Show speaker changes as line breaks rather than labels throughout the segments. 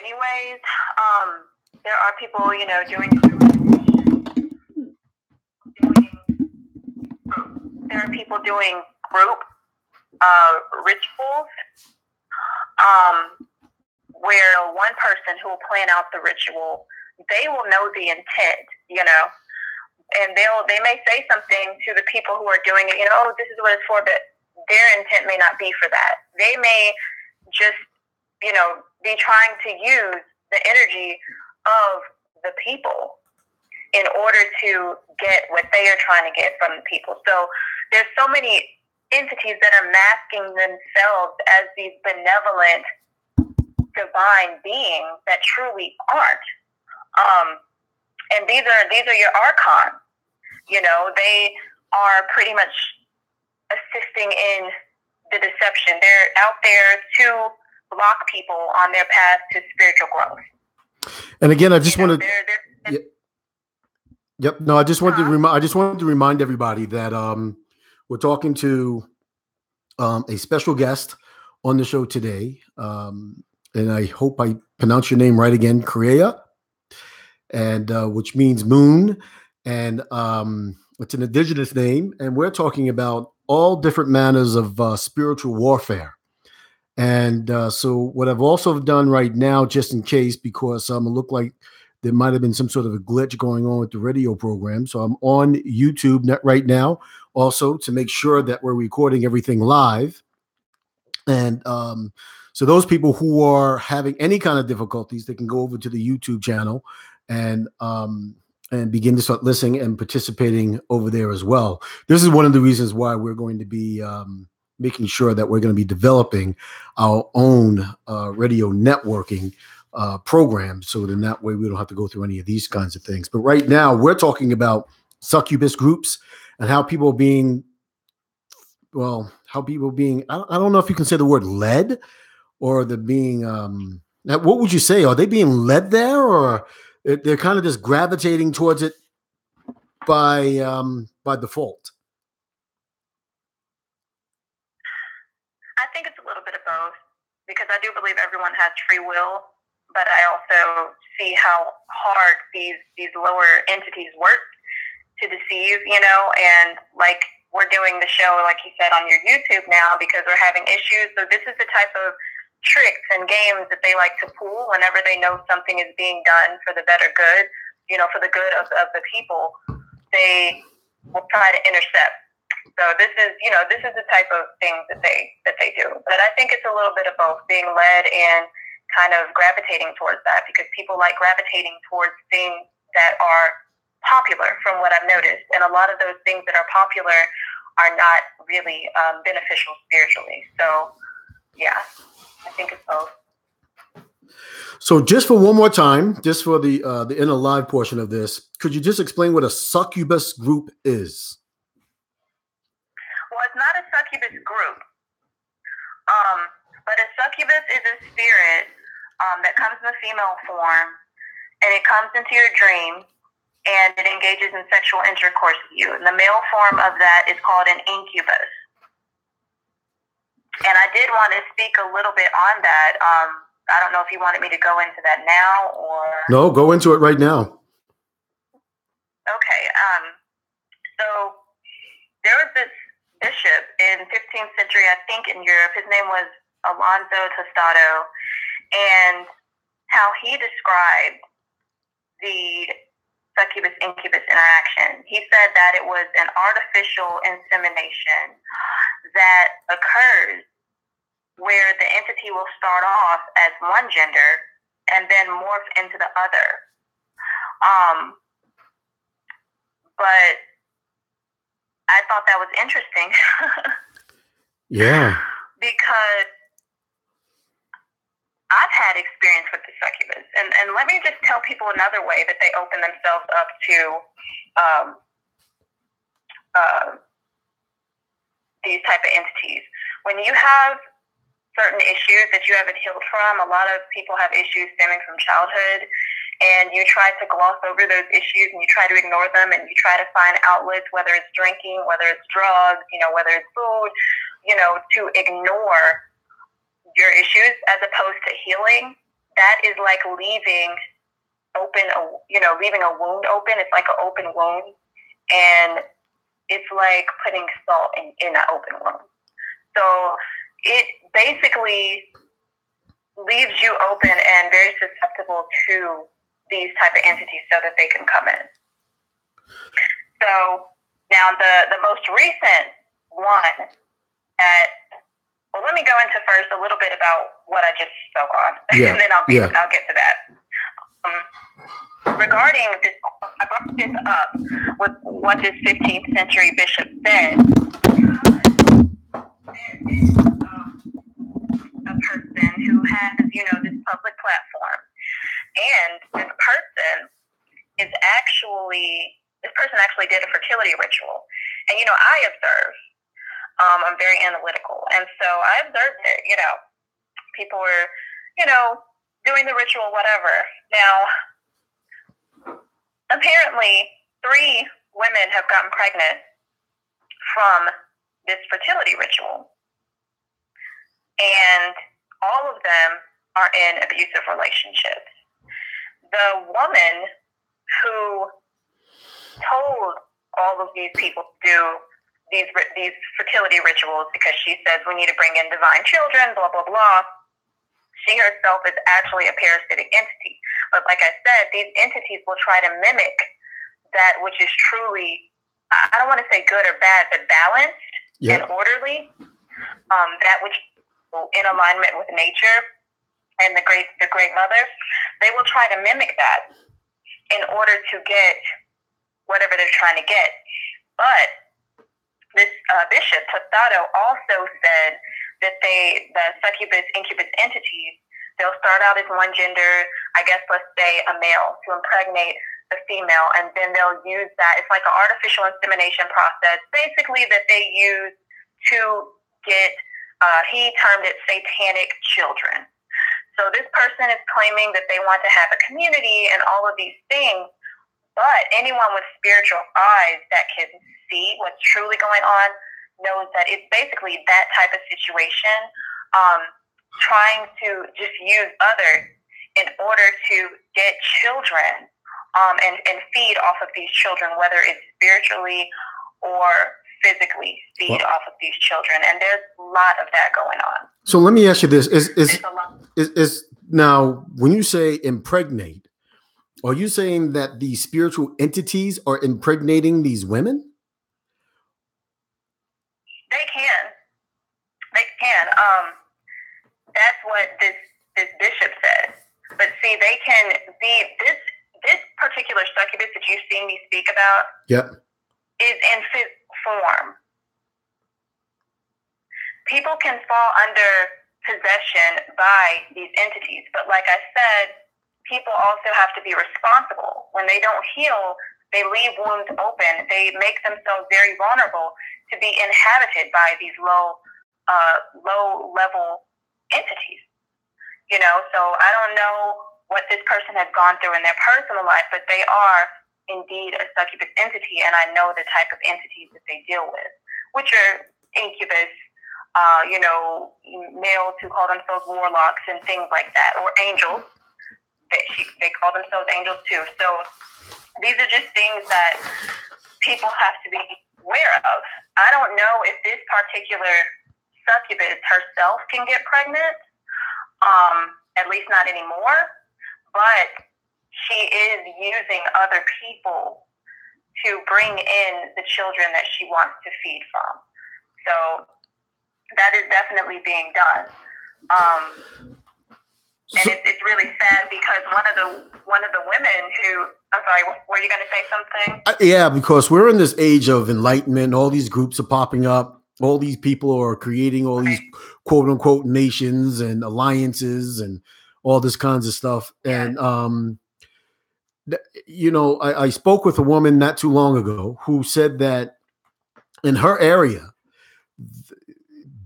many ways. There are people, there are people doing group rituals, where one person who will plan out the ritual, they will know the intent, and they may say something to the people who are doing it, oh, this is what it's for, but their intent may not be for that. They may just, be trying to use the energy of the people in order to get what they are trying to get from the people. So there's so many entities that are masking themselves as these benevolent divine beings that truly aren't. And these are your Arcons. They are pretty much assisting in the deception. They're out there to block people on their path to spiritual growth.
And again, I just wanted. Yep. No, I just wanted to remind everybody that we're talking to a special guest on the show today, and I hope I pronounce your name right again, Karaya, and which means moon, and it's an indigenous name, and we're talking about all different manners of spiritual warfare. And so what I've also done right now, just in case, because it looked like there might have been some sort of a glitch going on with the radio program. So I'm on YouTube right now also to make sure that we're recording everything live. And so those people who are having any kind of difficulties, they can go over to the YouTube channel and begin to start listening and participating over there as well. This is one of the reasons why we're going to be making sure that we're going to be developing our own radio networking program, so then that way we don't have to go through any of these kinds of things. But right now we're talking about succubus groups and how people being, I don't know if you can say the word led, or they're being, what would you say? Are they being led there, or they're kind of just gravitating towards it by default?
I think it's a little bit of both, because I do believe everyone has free will, but I also see how hard these lower entities work to deceive, and like we're doing the show, like you said, on your YouTube now because we're having issues. So this is the type of tricks and games that they like to pull whenever they know something is being done for the better good, for the good of the people. They will try to intercept. So this is the type of things that they do. But I think it's a little bit of both, being led and kind of gravitating towards that, because people like gravitating towards things that are popular, from what I've noticed. And a lot of those things that are popular are not really beneficial spiritually. So yeah, I think it's both.
So just for one more time, just for the inner live portion of this, could you just explain what a succubus group is?
Well, it's not a succubus group, but a succubus is a spirit that comes in the female form, and it comes into your dream, and it engages in sexual intercourse with you. And the male form of that is called an incubus. And I did want to speak a little bit on that. I don't know if you wanted me to go into that now or...
No, go into it right now.
Okay. So there was this bishop in 15th century, I think, in Europe. His name was Alonso Tostado, and how he described the succubus-incubus interaction. He said that it was an artificial insemination that occurs where the entity will start off as one gender and then morph into the other. But I thought that was interesting.
Yeah.
Because I've had experience with the succubus. And let me just tell people another way that they open themselves up to these type of entities. When you have certain issues that you haven't healed from, a lot of people have issues stemming from childhood, and you try to gloss over those issues and you try to ignore them, and you try to find outlets, whether it's drinking, whether it's drugs, whether it's food, to ignore your issues as opposed to healing. that is like leaving leaving a wound open. It's like an open wound, and it's like putting salt in that open wound. So it basically leaves you open and very susceptible to these type of entities so that they can come in. So now the most recent one let me go into first a little bit about what I just spoke on, and then I'll get to that. Regarding this, I brought this up with what this 15th century bishop said. There is a person who has, this public platform, and this person actually did a fertility ritual. And, I observe, I'm very analytical. And so I observed it, people were, doing the ritual, whatever. Now, apparently 3 women have gotten pregnant from this fertility ritual. And all of them are in abusive relationships. The woman who told all of these people to do these fertility rituals because she says we need to bring in divine children, blah, blah, blah, she herself is actually a parasitic entity. But like I said, these entities will try to mimic that which is truly, I don't want to say good or bad, but balanced and orderly, that which in alignment with nature and the great mother. They will try to mimic that in order to get whatever they're trying to get. But this Bishop Tostado also said that the succubus, incubus entities, they'll start out as one gender, I guess let's say a male, to impregnate the female, and then they'll use that. It's like an artificial insemination process, basically, that they use to get, he termed it satanic children. So this person is claiming that they want to have a community and all of these things, but anyone with spiritual eyes that can see what's truly going on knows that it's basically that type of situation, trying to just use others in order to get children and feed off of these children, whether it's spiritually or physically feed off of these children. And there's a lot of that going on.
So let me ask you this. Is now, when you say impregnate, are you saying that the spiritual entities are impregnating these women?
They can. That's what this bishop said. But see, they can be this particular succubus that you've seen me speak about. Is in physical form. People can fall under possession by these entities, but like I said, people also have to be responsible. When they don't heal, they leave wounds open. They make themselves very vulnerable to be inhabited by these low level entities. So I don't know what this person has gone through in their personal life, but they are indeed a succubus entity, and I know the type of entities that they deal with, which are incubus, males who call themselves warlocks and things like that, or angels. They call themselves angels too. So these are just things that people have to be aware of. I don't know if this particular succubus herself can get pregnant, at least not anymore, but she is using other people to bring in the children that she wants to feed from. So that is definitely being done. And it's really sad because one of the women who, I'm sorry, were you going to say something?
Yeah, because we're in this age of enlightenment. All these groups are popping up. All these people are creating all these quote unquote nations and alliances and all this kinds of stuff. And, I spoke with a woman not too long ago who said that in her area,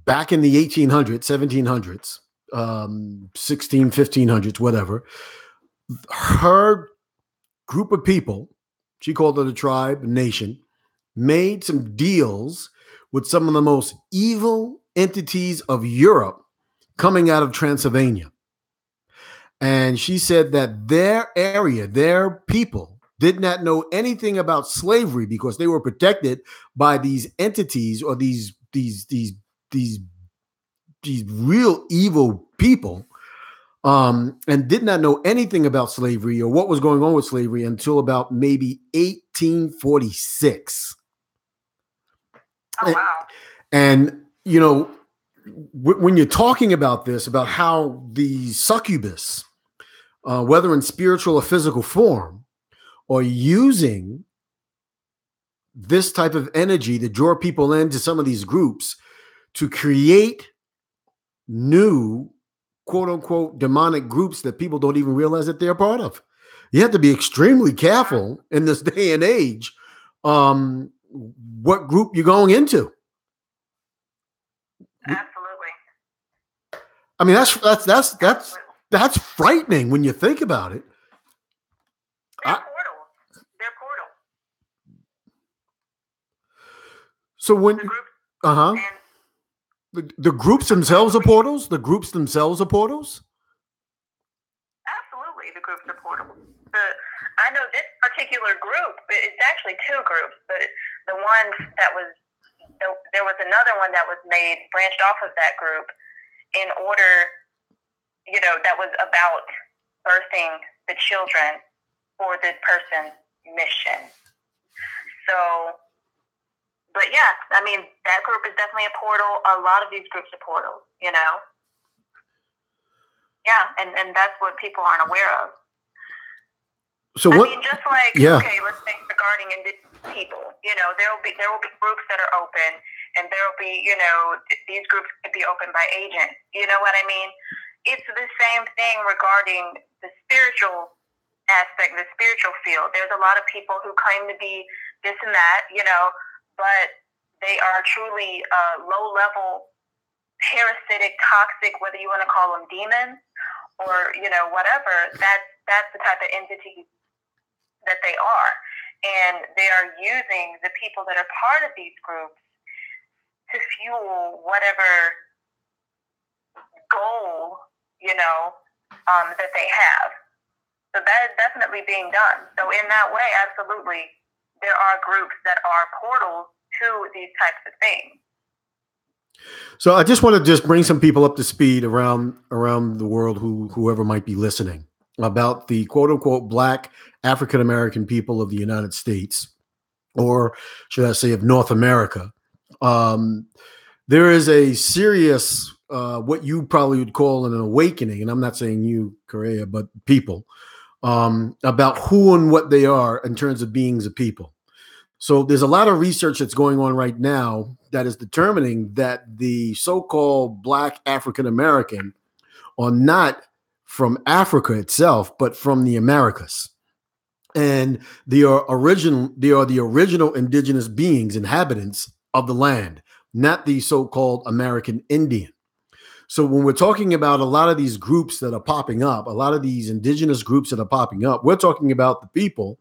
back in the 1800s, 1700s, 1500s, whatever, her group of people, she called it a tribe, a nation, made some deals with some of the most evil entities of Europe coming out of Transylvania. And she said that their area, their people, did not know anything about slavery because they were protected by these entities or these these real evil people, and did not know anything about slavery or what was going on with slavery until about maybe 1846.
Oh, wow.
And you know, when you're talking about this, about how the succubus, whether in spiritual or physical form, are using this type of energy to draw people into some of these groups to create new quote unquote demonic groups that people don't even realize that they're part of. You have to be extremely careful in this day and age, what group you're going into.
Absolutely.
I mean, that's frightening when you think about it.
They're portals. They're portals.
So when
The groups,
the groups themselves are portals. The groups themselves are portals.
absolutely, the groups are portals. I know this particular group. It's actually two groups, but the one that was there was another one that was made branched off of that group in order, that was about birthing the children for this person's mission. So, but yeah, I mean, that group is definitely a portal. A lot of these groups are portals, Yeah, and that's what people aren't aware of.
So
I mean, just like,
yeah.
Okay, let's think regarding indigenous people, there will be groups that are open, and there will be, these groups could be open by agents. You know what I mean? It's the same thing regarding the spiritual aspect, the spiritual field. There's a lot of people who claim to be this and that, but they are truly low-level, parasitic, toxic, whether you want to call them demons or, whatever. That's the type of entity that they are. And they are using the people that are part of these groups to fuel whatever goal, that they have. So that is definitely being done. So in that way, absolutely, there are groups that are portals to these types of things.
So I just want to just bring some people up to speed around the world, whoever might be listening, about the quote unquote Black African American people of the United States, or should I say of North America. There is a serious, what you probably would call an awakening, and I'm not saying you, Karaya, but people, about who and what they are in terms of beings of people. So there's a lot of research that's going on right now that is determining that the so-called Black African American are not from Africa itself, but from the Americas. And they are the original indigenous beings, inhabitants of the land, not the so-called American Indian. So when we're talking about a lot of these groups that are popping up, a lot of these indigenous groups that are popping up, we're talking about the people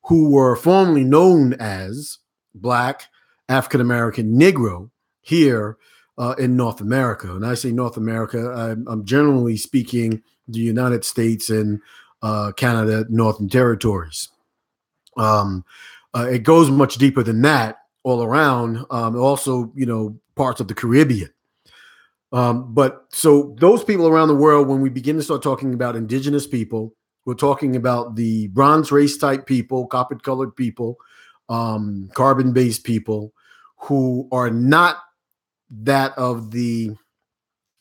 who were formerly known as Black, African American, Negro here in North America. And I say North America, I'm generally speaking the United States and Canada, Northern Territories. It goes much deeper than that all around. Also, parts of the Caribbean. But so those people around the world, when we begin to start talking about indigenous people, we're talking about the bronze race type people, copper colored people, carbon based people who are not that of the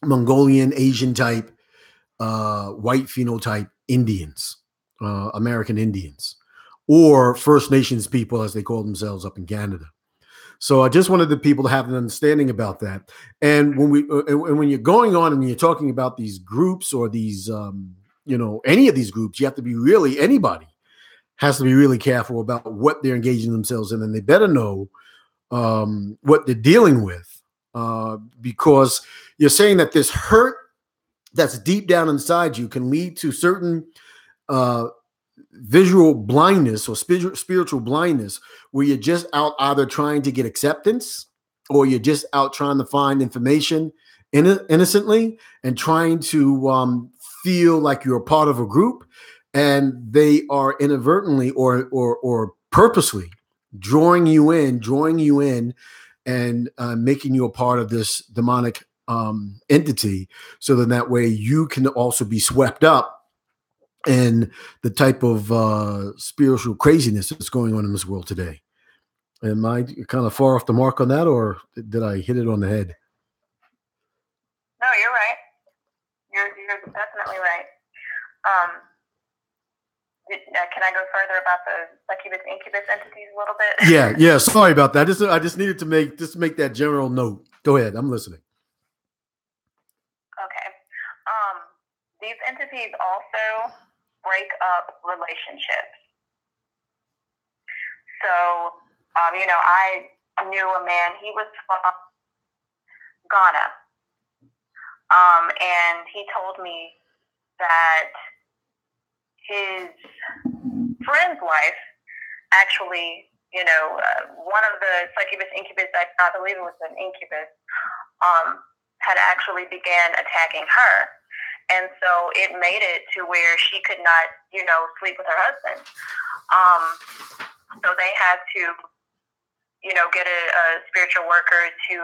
Mongolian, Asian type, white phenotype Indians, American Indians, or First Nations people, as they call themselves up in Canada. So I just wanted the people to have an understanding about that. And when you're going on and you're talking about these groups or these, any of these groups, you have to be anybody has to be really careful about what they're engaging themselves in, and they better know what they're dealing with, because you're saying that this hurt that's deep down inside you can lead to certain visual blindness or spiritual blindness, where you're just out either trying to get acceptance or you're just out trying to find information innocently and trying to feel like you're a part of a group, and they are inadvertently or purposely drawing you in, and making you a part of this demonic entity, so then that way you can also be swept up in the type of spiritual craziness that's going on in this world today. Am I kind of far off the mark on that, or did I hit it on the head?
No, you're right. You're definitely right. Can I go further about the succubus incubus entities a little bit?
Yeah. Sorry about that. I just needed to make that general note. Go ahead. I'm listening.
Okay. These entities also break up relationships. So, I knew a man. He was from Ghana, and he told me that his friend's wife actually, one of the succubus incubus, I believe it was an incubus, had actually began attacking her. And so it made it to where she could not, sleep with her husband. So they had to, get a spiritual worker to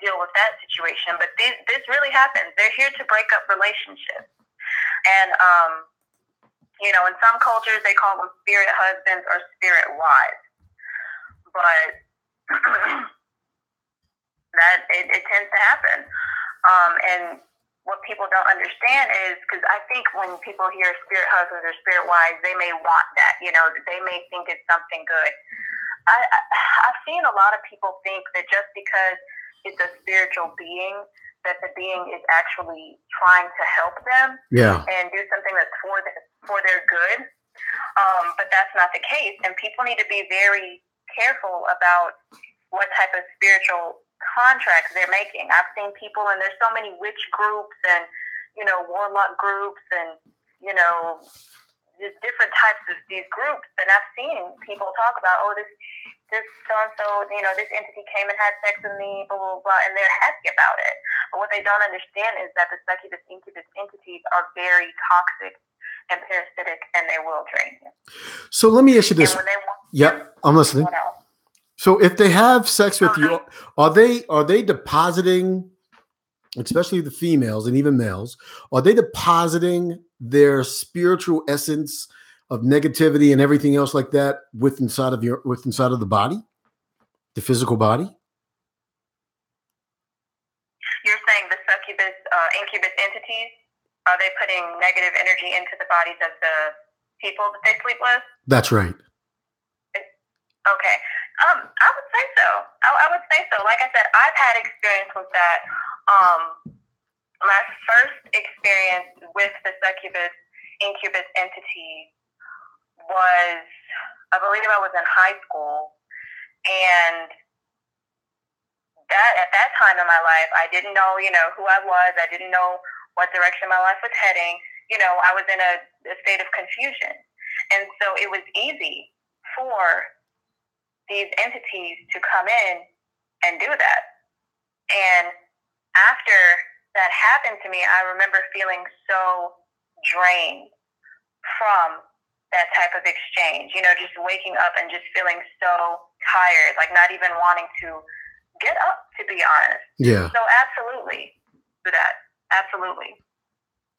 deal with that situation. But this really happens. They're here to break up relationships. And, in some cultures, they call them spirit husbands or spirit wives. But it tends to happen. And what people don't understand is, because I think when people hear spirit husbands or spirit wives, they may want that. They may think it's something good. I've seen a lot of people think that just because it's a spiritual being, that the being is actually trying to help them and do something that's for their good. But that's not the case. And people need to be very careful about what type of spiritual contracts they're making. I've seen people, and there's so many witch groups and, warlock groups and, just different types of these groups. And I've seen people talk about, this so-and-so, this entity came and had sex with me, blah, blah, blah, and they're happy about it. But what they don't understand is that the succubus incubus entities are very toxic and parasitic, and they will drain you.
So let me ask you this. I'm listening. So if they have sex with you, are they depositing, especially the females and even males, are they depositing their spiritual essence of negativity and everything else like that inside of the body, the physical body?
You're saying the succubus incubus entities, are they putting negative energy into the bodies of the people that they sleep with?
That's right.
Okay. I would say so. I would say so. Like I said, I've had experience with that. My first experience with the succubus incubus entity was, I believe I was in high school, and at that time in my life, I didn't know, who I was. I didn't know what direction my life was heading. I was in a state of confusion. And so it was easy for these entities to come in and do that. And after that happened to me, I remember feeling so drained from that type of exchange, just waking up and just feeling so tired, like not even wanting to get up, to be honest.
Yeah.
So absolutely do that. Absolutely.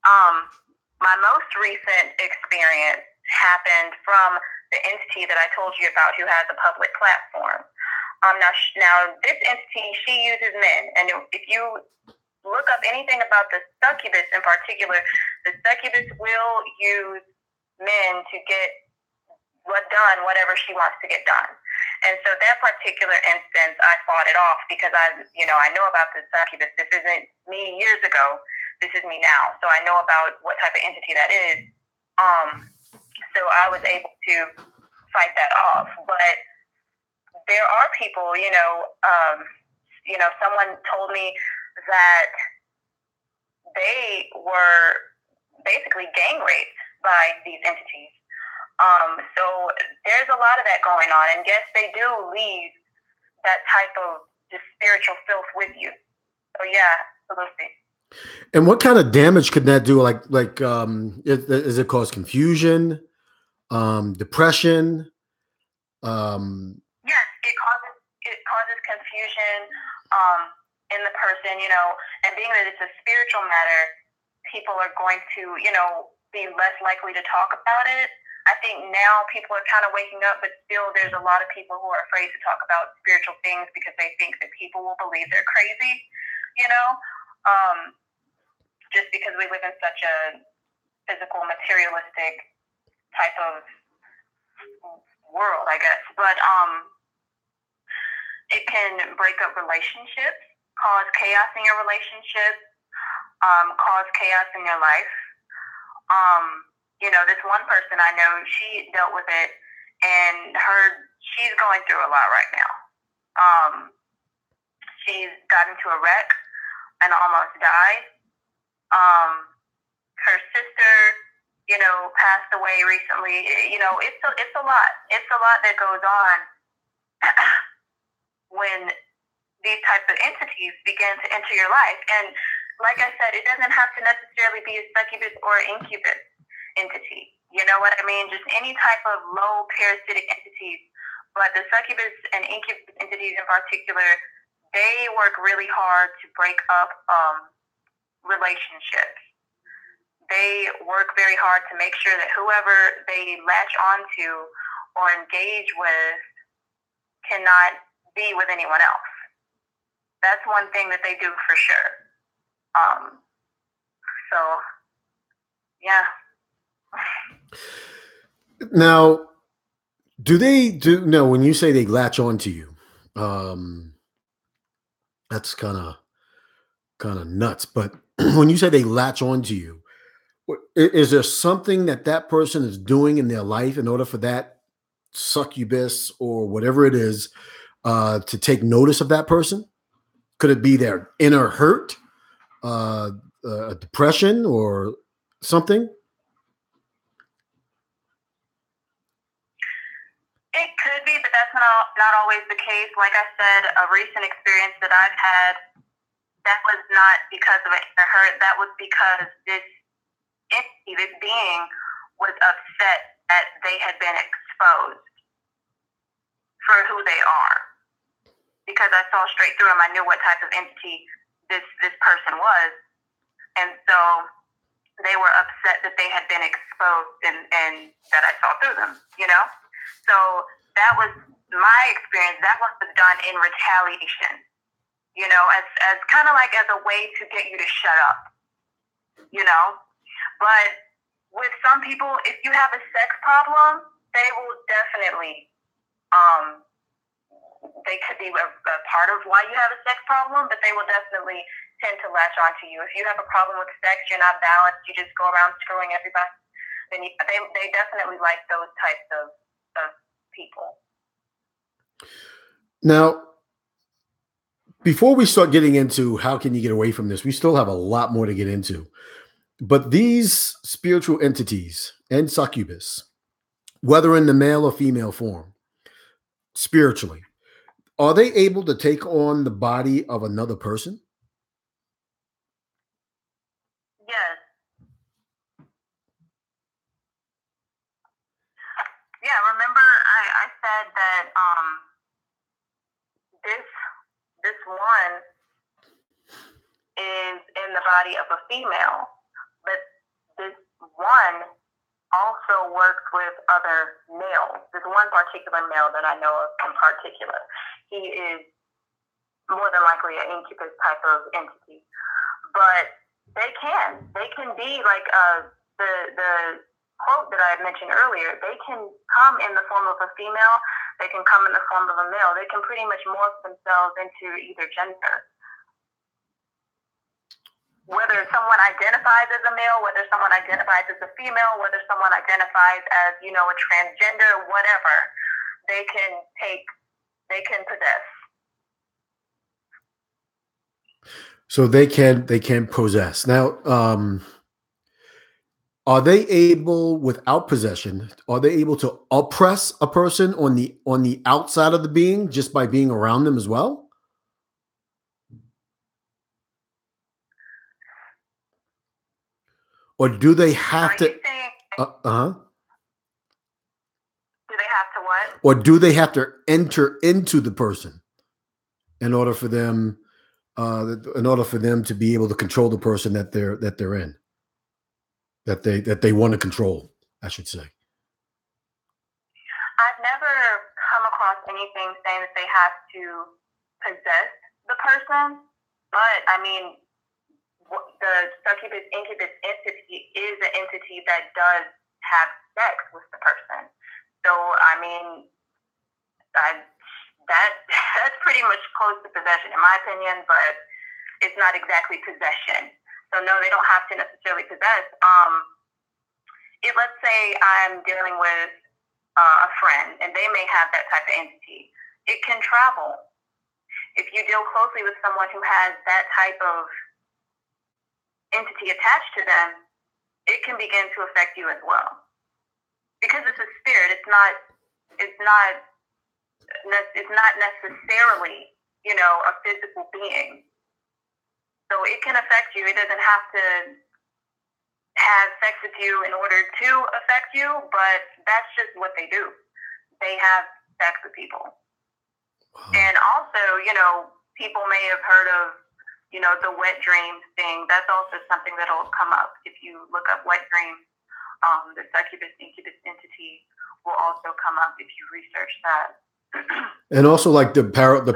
My most recent experience happened from the entity that I told you about, who has a public platform. Now this entity, she uses men, and if you look up anything about the succubus in particular, the succubus will use men to get whatever she wants to get done. And so that particular instance, I fought it off because I know about the succubus. This isn't me years ago. This is me now. So I know about what type of entity that is. So I was able to fight that off. But there are people, someone told me that they were basically gang raped by these entities. So there's a lot of that going on. And yes, they do leave that type of just spiritual filth with you. So yeah, absolutely.
And what kind of damage could that do? Is it cause confusion, depression?
Yes, it causes confusion um, in the person, and being that it's a spiritual matter, people are going to, be less likely to talk about it. I think now people are kind of waking up, but still there's a lot of people who are afraid to talk about spiritual things because they think that people will believe they're crazy, you know? Um, just because we live in such a physical, materialistic type of world, I guess. But it can break up relationships, cause chaos in your relationships, cause chaos in your life. This one person I know, she dealt with it, and she's going through a lot right now. She's got into a wreck and almost died. Her sister, passed away recently. It's a lot. It's a lot that goes on when these types of entities begin to enter your life. And like I said, it doesn't have to necessarily be a succubus or incubus entity. You know what I mean? Just any type of low parasitic entities. But the succubus and incubus entities in particular, they work really hard to break up relationships. They work very hard to make sure that whoever they latch onto or engage with cannot be with anyone else. That's one thing that they do for sure. So, yeah.
Now, when you say they latch onto you, that's kind of nuts. But when you say they latch onto you, is there something that person is doing in their life in order for that succubus or whatever it is to take notice of that person? Could it be their inner hurt, depression, or something?
It could be, but that's not always the case. Like I said, a recent experience that I've had, that was not because of an inner hurt. That was because this entity, this being, was upset that they had been exposed for who they are. Because I saw straight through them, I knew what type of entity this person was, and so they were upset that they had been exposed and that I saw through them. So that was my experience. That was done in retaliation. As kind of like as a way to get you to shut up. But with some people, if you have a sex problem, they will definitely they could be a part of why you have a sex problem, but they will definitely tend to latch onto you. If you have a problem with sex, you're not balanced, you just go around screwing everybody, then they definitely like those types of people.
Now, before we start getting into how can you get away from this, we still have a lot more to get into. But these spiritual entities and succubus, whether in the male or female form, spiritually, are they able to take on the body of another person?
Yes. Yeah, remember I said that this one is in the body of a female, but this one also works with other males. There's one particular male that I know of in particular. He is more than likely an incubus type of entity. But they can be like the quote that I had mentioned earlier. They can come in the form of a female. They can come in the form of a male. They can pretty much morph themselves into either gender. Whether someone identifies as a male, whether someone identifies as a female, whether someone identifies as, a transgender, whatever, they can possess.
So they can possess. Now, are they able, without possession, are they able to oppress a person on the outside of the being just by being around them as well? Or do they have to?
Do they have to what?
Or do they have to enter into the person in order for them, to be able to control the person that they're in, that they want to control, I should say?
I've never come across anything saying that they have to possess the person, but I mean, the succubus incubus entity is an entity that does have sex with the person. So I mean, that's pretty much close to possession in my opinion, but it's not exactly possession. So no, they don't have to necessarily possess. Let's say I'm dealing with a friend, and they may have that type of entity. It can travel. If you deal closely with someone who has that type of entity attached to them, it can begin to affect you as well. Because it's a spirit, it's not necessarily, a physical being. So it can affect you. It doesn't have to have sex with you in order to affect you, but that's just what they do. They have sex with people. Wow. And also, people may have heard of, the wet dreams thing. That's also something that'll come up if you look up wet dreams. The succubus incubus entity will also come up if you research that.
And also like the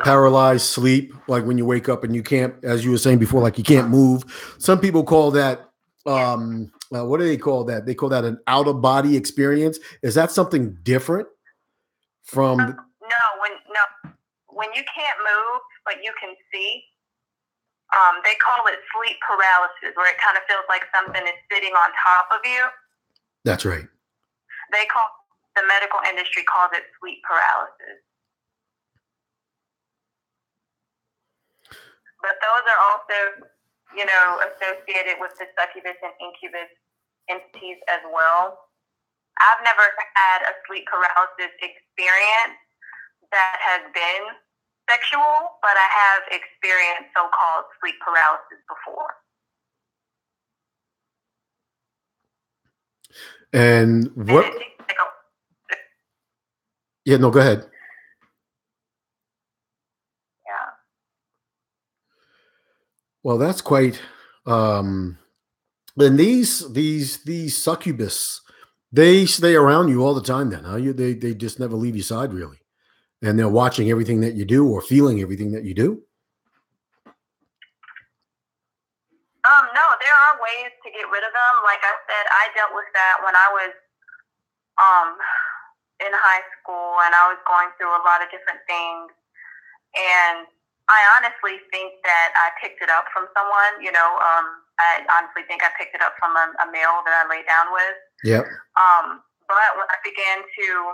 paralyzed sleep, like when you wake up and you can't, as you were saying before, like you can't move. Some people call that, what do they call that? They call that an out of body experience. Is that something different from?
When you can't move, but you can see, they call it sleep paralysis, where it kind of feels like something is sitting on top of you.
That's right.
The medical industry calls it sleep paralysis. But those are also, associated with the succubus and incubus entities as well. I've never had a sleep paralysis experience that has been sexual, but I have experienced so-called sleep paralysis before.
And what? Yeah, no, go ahead.
Yeah.
Well, that's quite. And these succubus, they stay around you all the time. Then, huh? They just never leave your side, really, and they're watching everything that you do or feeling everything that you do.
No, there are ways to get rid of them. Like I said, I dealt with that when I was in high school, and I was going through a lot of different things. And I honestly think that I picked it up from someone. I honestly think I picked it up from a male that I laid down with.
Yep.
But when I began to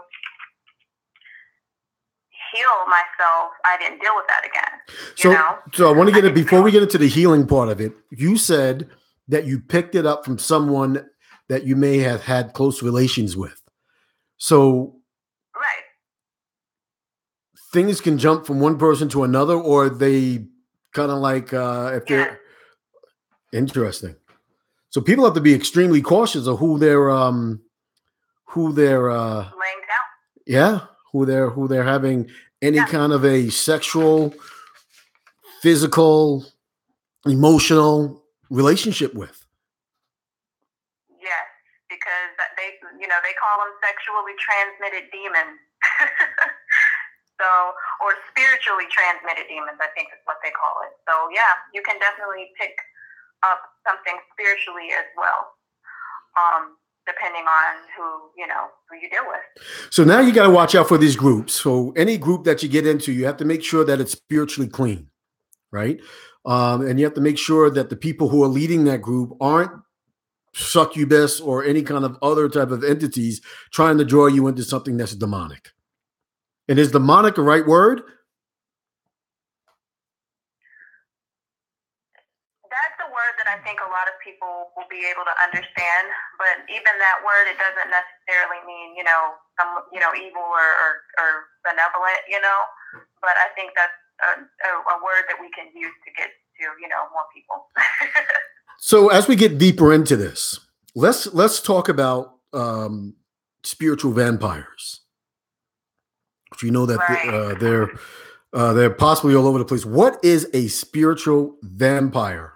heal myself, I didn't deal with that again.
So I want to get it before we get into the healing part of it. You said that you picked it up from someone that you may have had close relations with. So
right.
Things can jump from one person to another, or they kind of like if they're interesting. So people have to be extremely cautious of who they're laying
down.
Yeah, who they're having any kind of a sexual, physical, emotional relationship with.
Yes, because they call them sexually transmitted demons. Or spiritually transmitted demons, I think is what they call it. So yeah, you can definitely pick up something spiritually as well, depending on who you deal with.
So now you got to watch out for these groups. So any group that you get into, you have to make sure that it's spiritually clean, right? And you have to make sure that the people who are leading that group aren't succubus or any kind of other type of entities trying to draw you into something that's demonic. And is demonic a right word?
That's a word that I think a lot of people will be able to understand. But even that word, it doesn't necessarily mean, evil or benevolent, But I think that's a word that we can use to get to, more people.
So as we get deeper into this, let's talk about spiritual vampires. You know that
Right.
they're possibly all over the place. What is a spiritual vampire?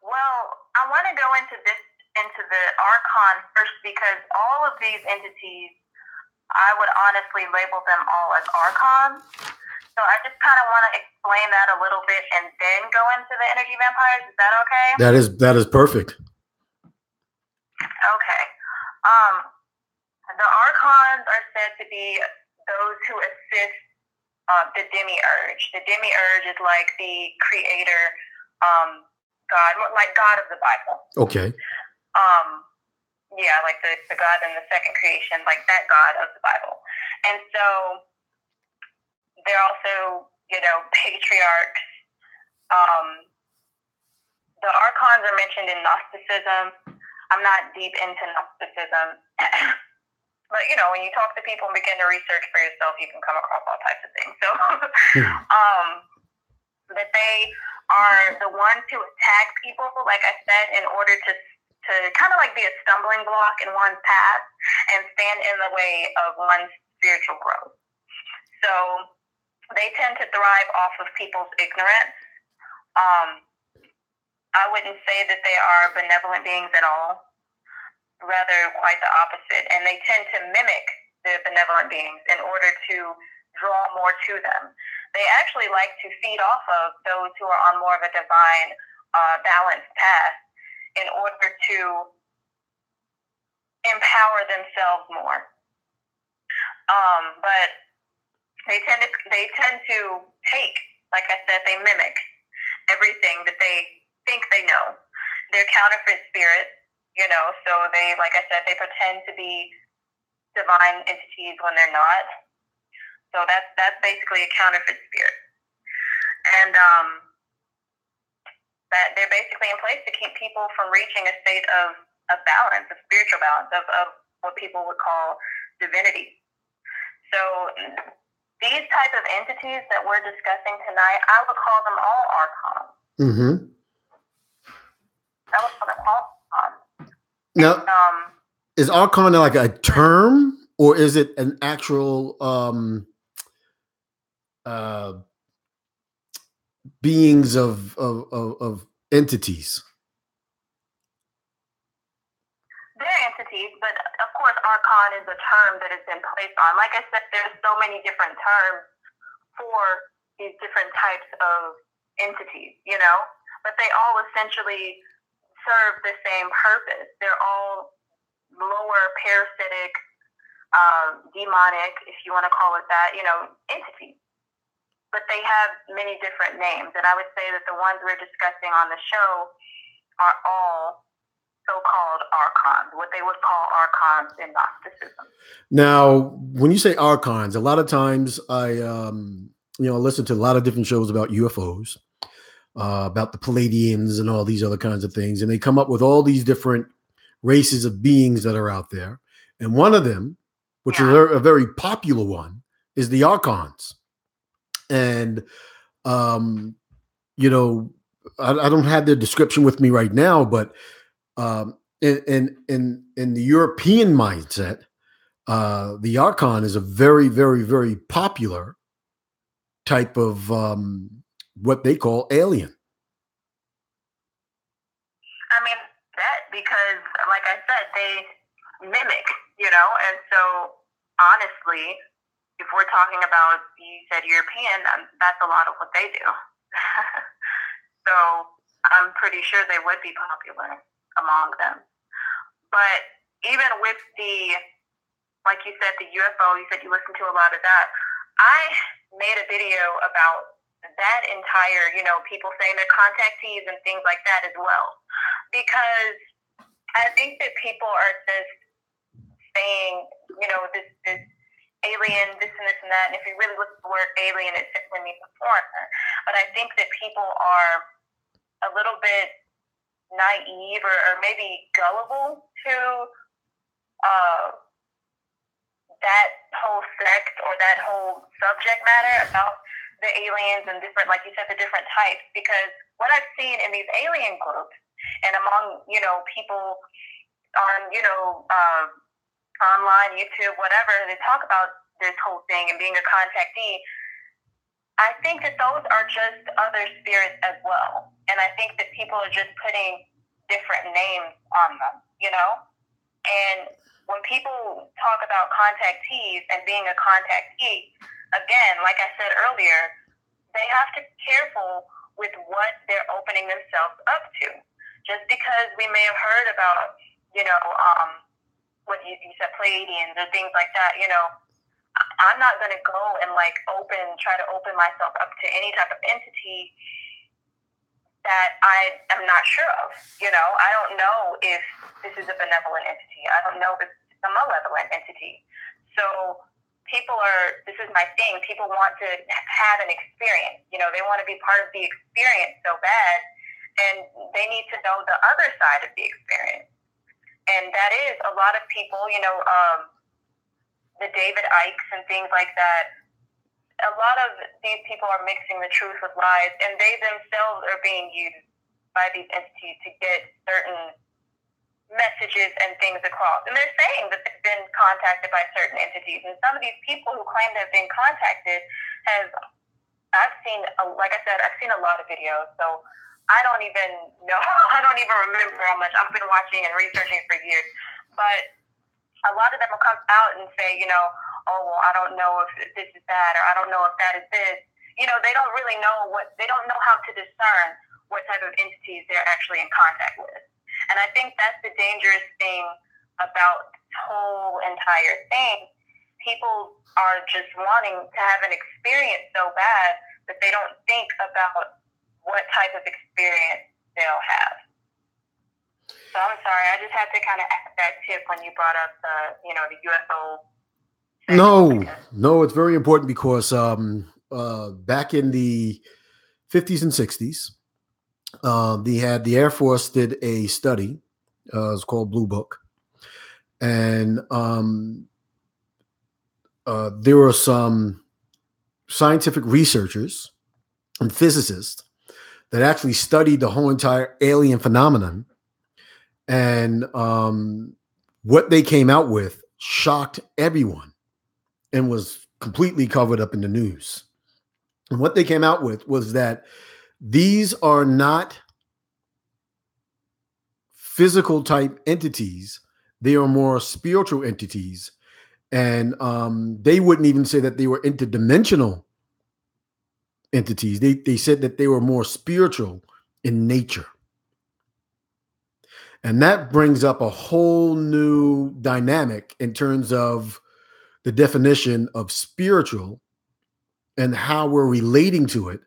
Well, I want to go into the Archon first because all of these entities, I would honestly label them all as Archons. So I just kind of want to explain that a little bit and then go into the energy vampires. Is that okay?
That is perfect.
Okay. Um, the Archons are said to be those who assist the demiurge. The demiurge is like the creator, God, like God of the Bible.
Okay.
Yeah, like the God in the second creation, like that God of the Bible. And so they're also, patriarchs. The Archons are mentioned in Gnosticism. I'm not deep into Gnosticism. But, when you talk to people and begin to research for yourself, you can come across all types of things. So, that they are the ones who attack people, like I said, in order to kind of like be a stumbling block in one's path and stand in the way of one's spiritual growth. So they tend to thrive off of people's ignorance. I wouldn't say that they are benevolent beings at all. Rather, quite the opposite. And they tend to mimic the benevolent beings in order to draw more to them. They actually like to feed off of those who are on more of a divine, balanced path in order to empower themselves more. But they tend to take, like I said, they mimic everything that they think they know. They're counterfeit spirits, so they, like I said, they pretend to be divine entities when they're not. So that's basically a counterfeit spirit. And that they're basically in place to keep people from reaching a state of balance, of spiritual balance, of what people would call divinity. So these type of entities that we're discussing tonight, I would call them all Archons.
Mm-hmm.
I would call them all Archons.
Now, is Archon like a term, or is it an actual beings of entities?
They're entities, but of course, Archon is a term that has been placed on. Like I said, there's so many different terms for these different types of entities, but they all essentially serve the same purpose. They're all lower parasitic, demonic, if you want to call it that, entities. But they have many different names. And I would say that the ones we're discussing on the show are all so-called Archons, what they would call Archons in Gnosticism.
Now, when you say Archons, a lot of times I listen to a lot of different shows about UFOs, about the Palladians and all these other kinds of things. And they come up with all these different races of beings that are out there. And one of them, which is a very popular one, is the Archons. And, I don't have their description with me right now, but in the European mindset, the Archon is a very, very, very popular type of what they call alien.
I mean, that because, like I said, they mimic, and so honestly, if we're talking about, you said European, that's a lot of what they do. So I'm pretty sure they would be popular among them. But even with the, like you said, the UFO, you said you listened to a lot of that. I made a video about that entire, people saying they're contactees and things like that as well. Because I think that people are just saying, this alien, this and this and that. And if you really look at the word alien, it simply means a foreigner. But I think that people are a little bit naive or maybe gullible to that whole sect or that whole subject matter about the aliens and different, like you said, the different types. Because what I've seen in these alien groups And among, people on, online, YouTube, whatever, they talk about this whole thing and being a contactee. I think that those are just other spirits as well. And I think that people are just putting different names on them, And when people talk about contactees and being a contactee, again, like I said earlier, they have to be careful with what they're opening themselves up to. Just because we may have heard about, what you said, Pleiadians or things like that, I'm not going to go and try to open myself up to any type of entity that I am not sure of. I don't know if this is a benevolent entity. I don't know if it's a malevolent entity. So this is my thing. People want to have an experience. They want to be part of the experience so bad, and they need to know the other side of the experience. And that is a lot of people, the David Ikes and things like that. A lot of these people are mixing the truth with lies, and they themselves are being used by these entities to get certain messages and things across. And they're saying that they've been contacted by certain entities. And some of these people who claim to have been contacted I've seen a lot of videos. So I don't even know, I don't even remember how much. I've been watching and researching for years. But a lot of them will come out and say, oh, well, I don't know if this is that, or I don't know if that is this. They don't really know they don't know how to discern what type of entities they're actually in contact with. And I think that's the dangerous thing about this whole entire thing. People are just wanting to have an experience so bad that they don't think about what type of experience they'll have. So I'm sorry, I just had to kind of add that tip when you brought up the UFO.
No, it's very important because back in the 50s and 60s, the Air Force did a study. It's called Blue Book, and there were some scientific researchers and physicists that actually studied the whole entire alien phenomenon. And what they came out with shocked everyone and was completely covered up in the news. And what they came out with was that these are not physical type entities. They are more spiritual entities. And they wouldn't even say that they were interdimensional entities. They said that they were more spiritual in nature. And that brings up a whole new dynamic in terms of the definition of spiritual and how we're relating to it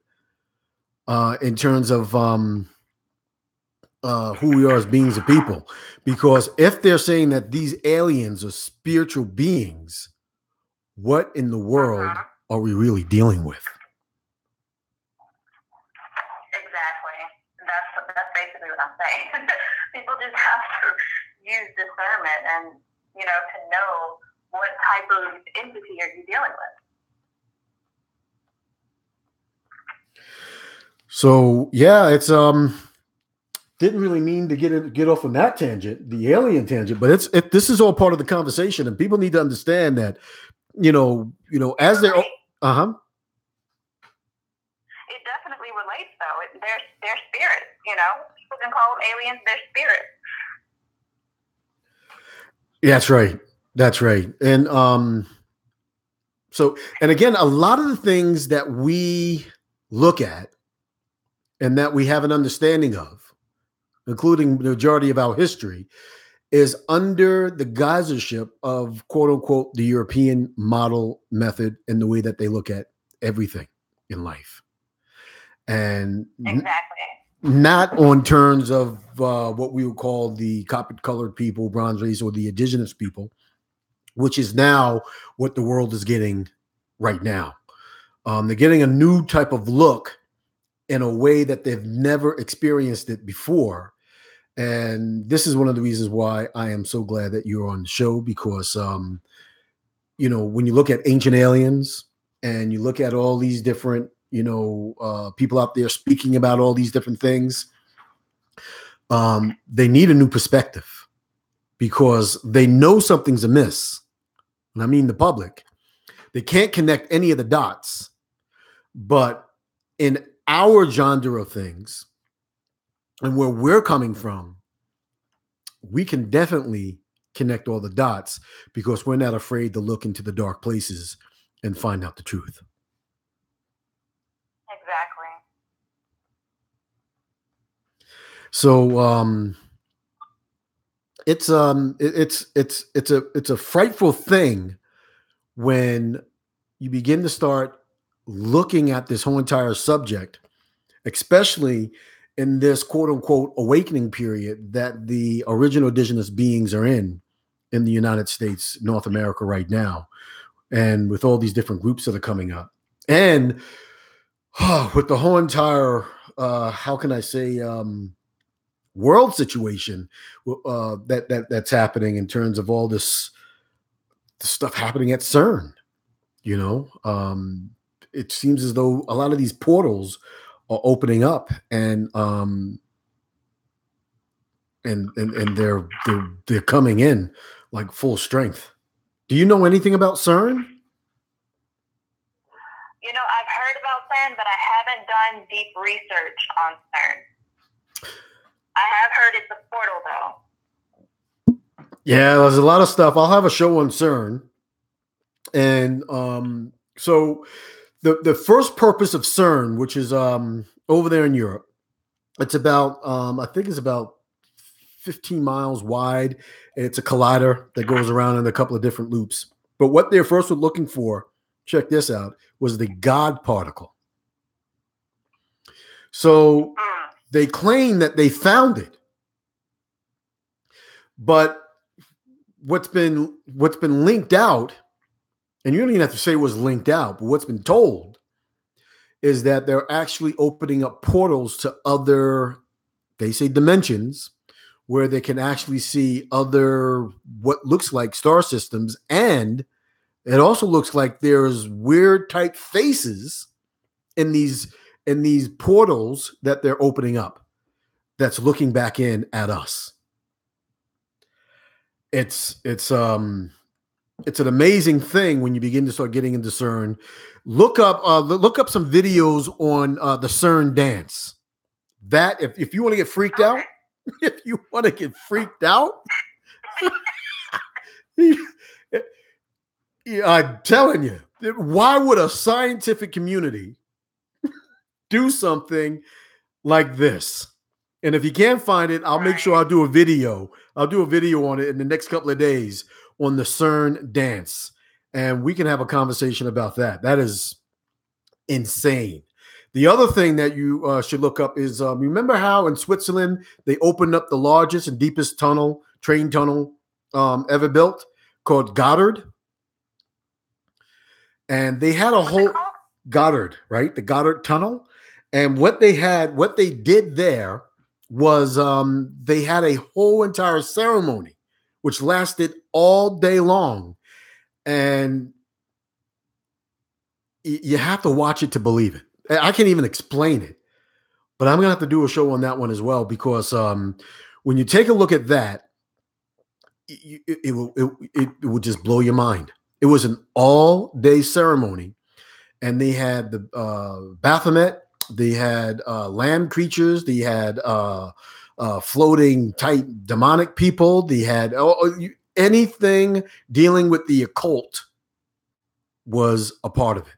in terms of who we are as beings of people. Because if they're saying that these aliens are spiritual beings, what in the world are we really dealing with?
Exactly. That's basically what I'm saying. People just have to use discernment and, to know what type of entity are you dealing with.
So yeah, it's didn't really mean to get off on that tangent, the alien tangent, but this is all part of the conversation, and people need to understand that, as they're
It definitely relates, though. They're spirits, People can call them aliens. They're spirits.
That's right. And so, and again, a lot of the things that we look at and that we have an understanding of, including the majority of our history, is under the geysership of, quote unquote, the European model method and the way that they look at everything in life. And
exactly.
Not on terms of what we would call the copper-colored people, bronze race, or the indigenous people, which is now what the world is getting right now. They're getting a new type of look in a way that they've never experienced it before. And this is one of the reasons why I am so glad that you're on the show, because, when you look at Ancient Aliens and you look at all these different, people out there speaking about all these different things, they need a new perspective because they know something's amiss. And I mean the public. They can't connect any of the dots. But in our genre of things and where we're coming from, we can definitely connect all the dots because we're not afraid to look into the dark places and find out the truth.
Exactly.
So it's a frightful thing when you begin to start looking at this whole entire subject, especially in this quote unquote awakening period that the original indigenous beings are in the United States, North America right now. And with all these different groups that are coming up. And with the whole entire, how can I say, world situation that's happening in terms of all this stuff happening at CERN, you know, it seems as though a lot of these portals are opening up and they're coming in like full strength. Do you know anything about CERN?
You know, I've heard about CERN, but I haven't done deep research on CERN. I have heard it's a portal, though.
Yeah, there's a lot of stuff. I'll have a show on CERN. And so the first purpose of CERN, which is over there in Europe, it's about, I think it's about 15 miles wide. It's a collider that goes around in a couple of different loops. But what they first were looking for, check this out, was the God particle. So they claim that they found it. But what's been linked out, and you don't even have to say it was linked out, but what's been told is that they're actually opening up portals to other, they say, dimensions where they can actually see other what looks like star systems. And it also looks like there's weird type faces in these portals that they're opening up that's looking back in at us. It's an amazing thing when you begin to start getting into CERN. Look up some videos on the CERN dance. That if you want to get freaked out, I'm telling you, why would a scientific community do something like this? And if you can't find it, I'll make sure I'll do a video. I'll do a video on it in the next couple of days on the CERN dance. And we can have a conversation about that. That is insane. The other thing that you should look up is, remember how in Switzerland, they opened up the largest and deepest train tunnel ever built called Goddard? And they had a whole Goddard, right? The Goddard Tunnel. And what they did there was they had a whole entire ceremony, which lasted all day long. And you have to watch it to believe it. I can't even explain it, but I'm going to have to do a show on that one as well, because when you take a look at that, it will just blow your mind. It was an all-day ceremony, and they had the Baphomet, they had land creatures, they had floating type demonic people, they had anything dealing with the occult was a part of it.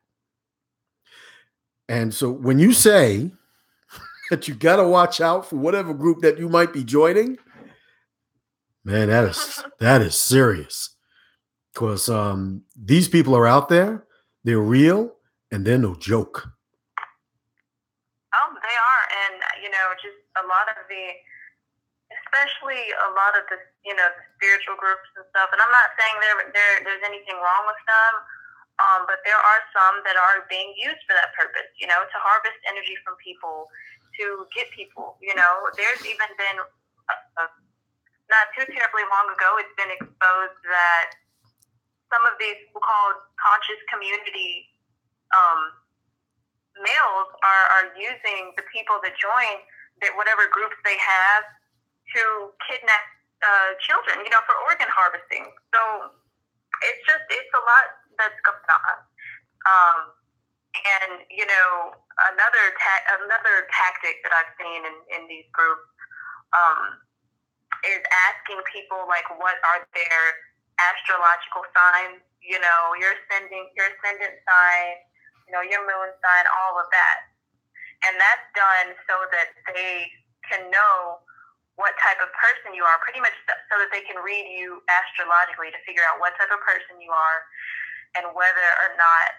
And so when you say that you got to watch out for whatever group that you might be joining, man, that is serious. Because these people are out there, they're real, and they're no joke.
Oh, they are. And, just a lot of especially a lot of the, the spiritual groups and stuff. And I'm not saying there's anything wrong with them, but there are some that are being used for that purpose, to harvest energy from people, to get people, There's even been, not too terribly long ago, it's been exposed that some of these so-called conscious community males are using the people that join, that whatever groups they have, to kidnap children, for organ harvesting. So it's a lot that's going on. And another tactic that I've seen in these groups is asking people like, what are their astrological signs? Your ascendant sign, your moon sign, all of that, and that's done so that they can know what type of person you are, pretty much so that they can read you astrologically to figure out what type of person you are and whether or not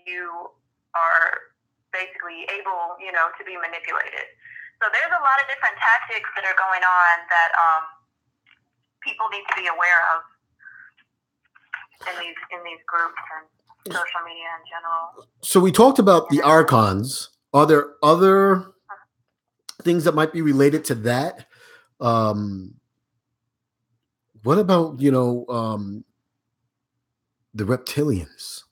you are basically able, to be manipulated. So there's a lot of different tactics that are going on that people need to be aware of in these groups and social media in general.
So we talked about the Arcons. Are there other things that might be related to that? What about the reptilians?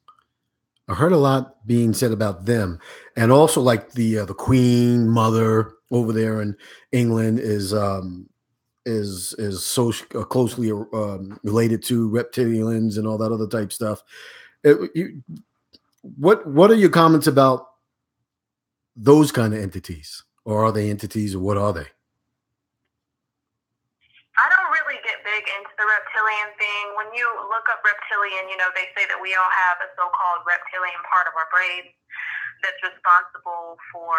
I heard a lot being said about them, and also like the Queen Mother over there in England is so closely related to reptilians and all that other type stuff. What are your comments about those kind of entities, or are they entities, or what are they?
I don't really get big into the reptilian thing. When you look up reptilian, they say that we all have a so-called reptilian part of our brain that's responsible for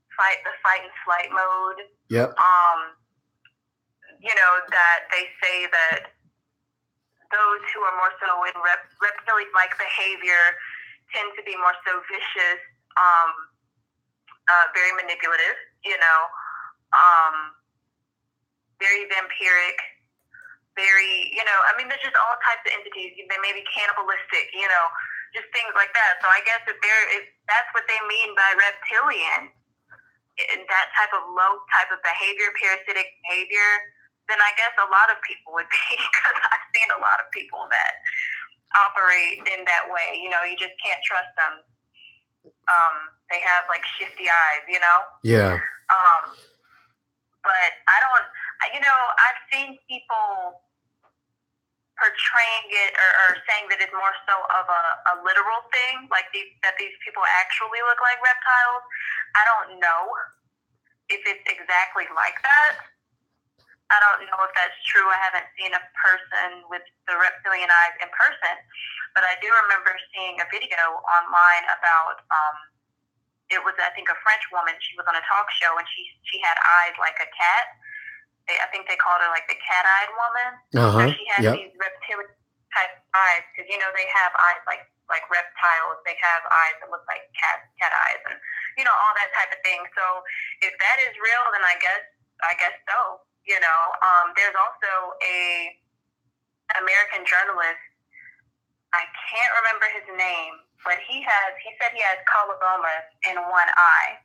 the fight and flight mode.
Yep.
That they say that those who are more so in reptilian-like behavior tend to be more so vicious, very manipulative, very vampiric, very, there's just all types of entities. They may be cannibalistic, just things like that. So I guess if that's what they mean by reptilian, that type of low type of behavior, parasitic behavior, then I guess a lot of people would be, because I've seen a lot of people that operate in that way. You just can't trust them. They have like shifty eyes,
Yeah.
But I don't, I've seen people portraying it or saying that it's more so of a literal thing, like that these people actually look like reptiles. I don't know if it's exactly like that. I don't know if that's true. I haven't seen a person with the reptilian eyes in person, but I do remember seeing a video online about, it was, I think, a French woman. She was on a talk show, and she had eyes like a cat. I think they called her like the cat-eyed woman. So she had these reptilian type eyes, because they have eyes like reptiles. They have eyes that look like cat eyes, and all that type of thing. So if that is real, then I guess so. There's also a American journalist. I can't remember his name, but he said he has coloboma in one eye,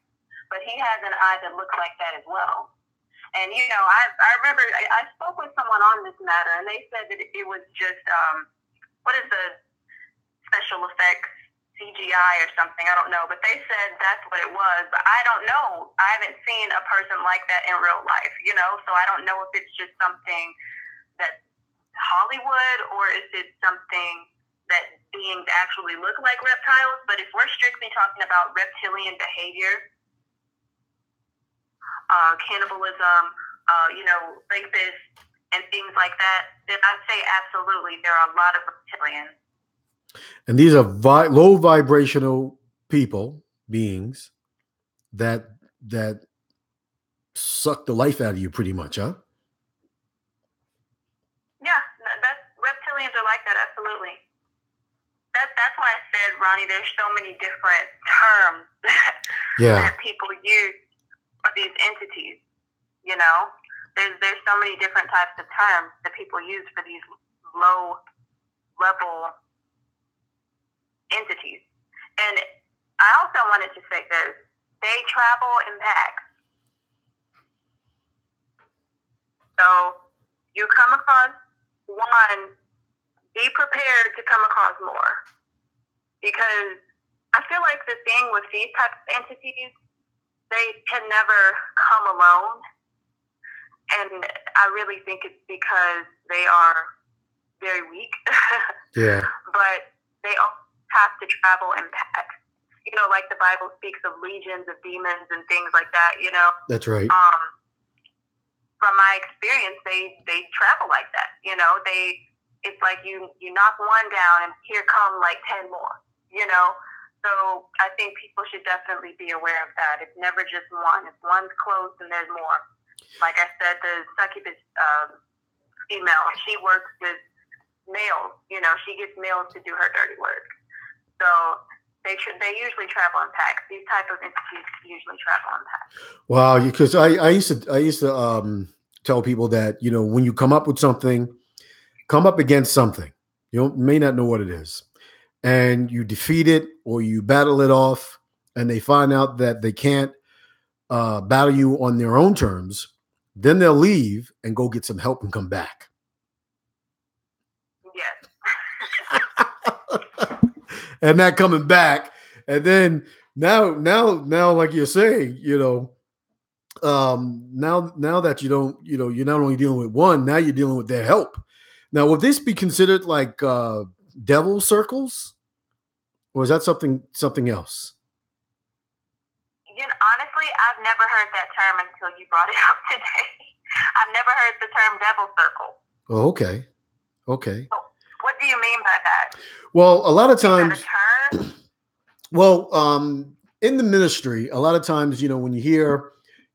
but he has an eye that looks like that as well. And I remember I spoke with someone on this matter, and they said that it was just what is the special effects, CGI or something, I don't know, but they said that's what it was. But I don't know. I haven't seen a person like that in real life, so I don't know if it's just something that's Hollywood or if it's something that beings actually look like reptiles. But if we're strictly talking about reptilian behavior, cannibalism, rapists and things like that, then I'd say absolutely there are a lot of reptilians.
And these are low vibrational beings that suck the life out of you, pretty much, huh?
Yeah, reptilians are like that, absolutely. That's why I said, Ronnie, there's so many different terms that people use for these entities. There's so many different types of terms that people use for these low level entities. And I also wanted to say this: they travel in packs. So you come across one, be prepared to come across more. Because I feel like the thing with these types of entities, they can never come alone. And I really think it's because they are very weak.
Yeah.
But they all have to travel in packs. You know, like the Bible speaks of legions of demons and things like that, you know.
That's right.
From my experience, they travel like that. You know, it's like you knock one down and here come like 10 more, you know. So I think people should definitely be aware of that. It's never just one. If one's close, then there's more. Like I said, the succubus female, she works with males. You know, she gets males to do her dirty work. So they usually travel in packs. These type of entities usually travel in packs.
Wow, because I used to tell people that, you know, when you come up with something, come up against something, you may not know what it is, and you defeat it or you battle it off, and they find out that they can't battle you on their own terms, then they'll leave and go get some help and come back.
Yes.
And that coming back, and then now, like you're saying, you know, now that you don't, you know, you're not only dealing with one, now you're dealing with their help. Now, would this be considered like devil circles, or is that something else?
You know, honestly, I've never heard that term until you brought it up today. I've never heard the term devil circle.
Oh, okay. Okay.
So what do you mean by that?
Well, a lot of times,
is that a term?
well, in the ministry, a lot of times, you know, when you hear,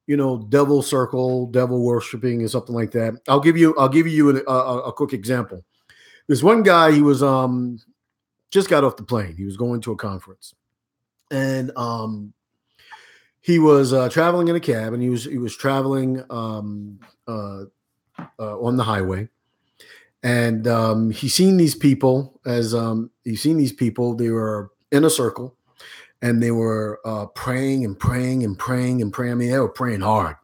you know, devil circle, devil worshiping, and something like that, I'll give you a quick example. There's one guy, he was just got off the plane. He was going to a conference, and he was traveling in a cab, and he was traveling on the highway, and he seen these people they were in a circle, and they were praying and praying and praying and praying. I mean, they were praying hard.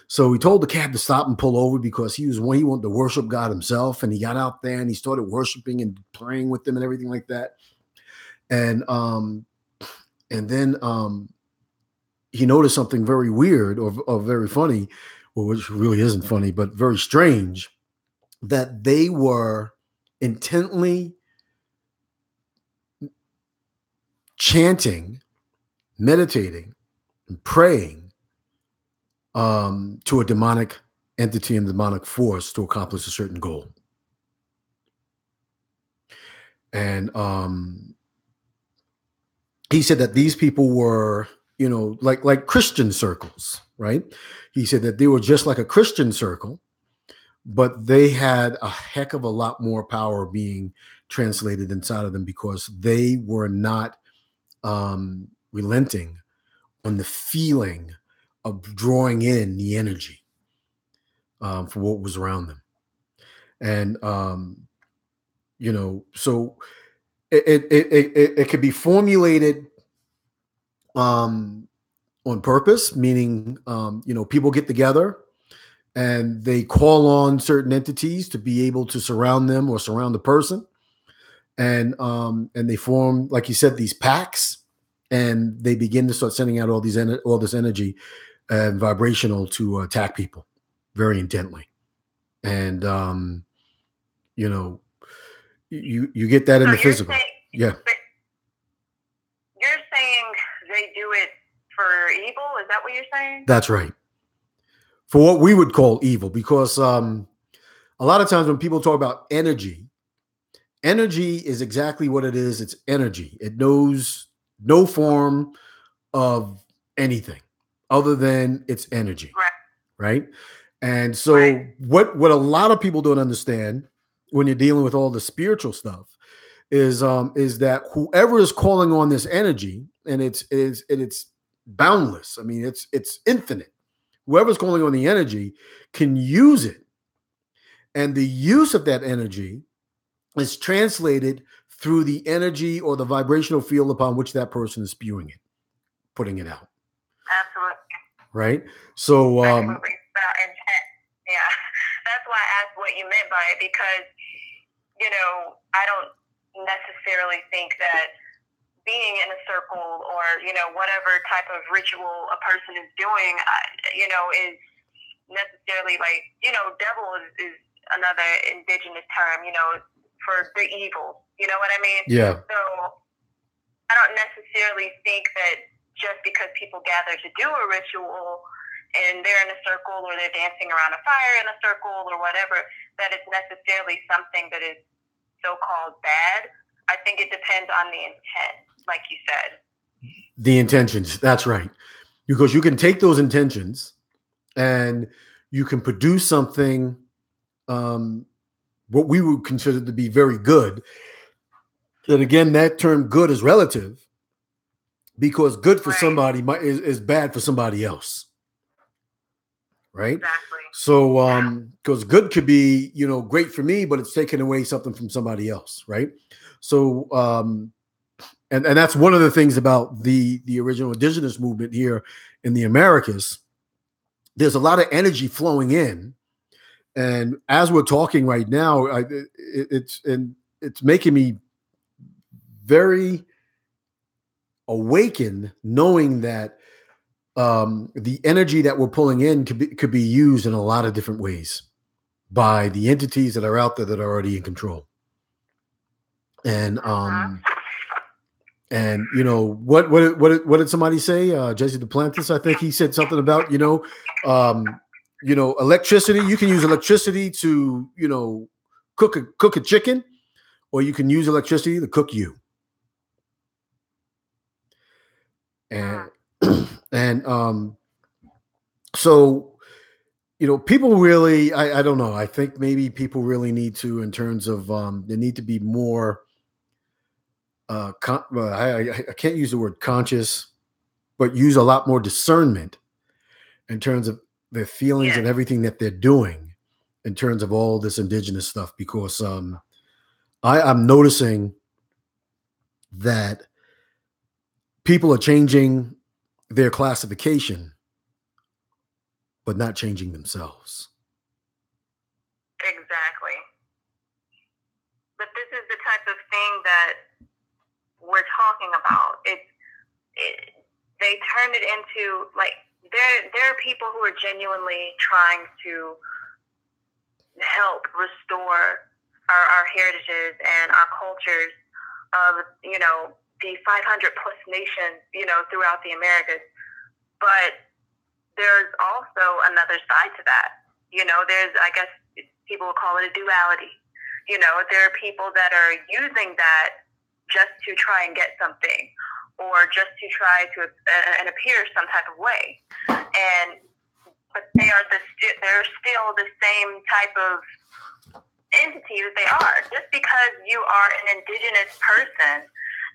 So he told the cab to stop and pull over because he wanted to worship God himself, and he got out there and he started worshiping and praying with them and everything like that. And then he noticed something very weird or very funny, or which really isn't funny, but very strange, that they were intently chanting, meditating, and praying to a demonic entity and demonic force to accomplish a certain goal. And he said that these people were, you know, like Christian circles, right? He said that they were just like a Christian circle, but they had a heck of a lot more power being translated inside of them because they were not relenting on the feeling of drawing in the energy for what was around them. And you know, so it could be formulated on purpose, meaning you know, people get together and they call on certain entities to be able to surround them or surround the person, and they form, like you said, these packs, and they begin to start sending out all this energy and vibrational to attack people very intently. And you know, you get that in the physical. Yeah.
You're saying they do it for evil? Is that what you're saying?
That's right. For what we would call evil, because a lot of times when people talk about energy is exactly what it is. It's energy. It knows no form of anything other than its energy. Right? And so what a lot of people don't understand when you're dealing with all the spiritual stuff is that whoever is calling on this energy, and it's boundless. I mean, it's infinite. Whoever's calling on the energy can use it. And the use of that energy is translated through the energy or the vibrational field upon which that person is spewing it, putting it out.
Absolutely.
Right? So
absolutely. Yeah. That's why I asked what you meant by it, because, you know, I don't necessarily think that being in a circle or, you know, whatever type of ritual a person is doing, you know, is necessarily like, devil is another indigenous term, for the evil. You know what I mean?
Yeah.
So I don't necessarily think that just because people gather to do a ritual and they're in a circle or they're dancing around a fire in a circle or whatever, that it's necessarily something that is so-called bad. I think it depends on the intent, like you said.
The intentions, that's right. Because you can take those intentions and you can produce something, what we would consider to be very good. And again, that term good is relative because good for somebody is bad for somebody else. Right?
Exactly.
So, because good could be, great for me, but it's taking away something from somebody else. Right? So, and that's one of the things about the original indigenous movement here in the Americas. There's a lot of energy flowing in, and as we're talking right now, it's making me very awakened, knowing that the energy that we're pulling in could be used in a lot of different ways by the entities that are out there that are already in control. And and what did somebody say? Jesse Duplantis, I think he said something about electricity. You can use electricity to cook a chicken, or you can use electricity to cook you. And and so people really, I don't know. I think maybe people really need to, in terms of there need to be more. I can't use the word conscious, but use a lot more discernment in terms of their feelings and everything that they're doing in terms of all this indigenous stuff, because I'm noticing that people are changing their classification, but not changing themselves.
Exactly. But this is the type of thing that we're talking about. They turn it into, like, there are people who are genuinely trying to help restore our heritages and our cultures of, the 500 plus nations, throughout the Americas. But there's also another side to that. There's, I guess people would call it a duality. There are people that are using that just to try and get something, or just to try to and appear some type of way. But they're still the same type of entity that they are. Just because you are an indigenous person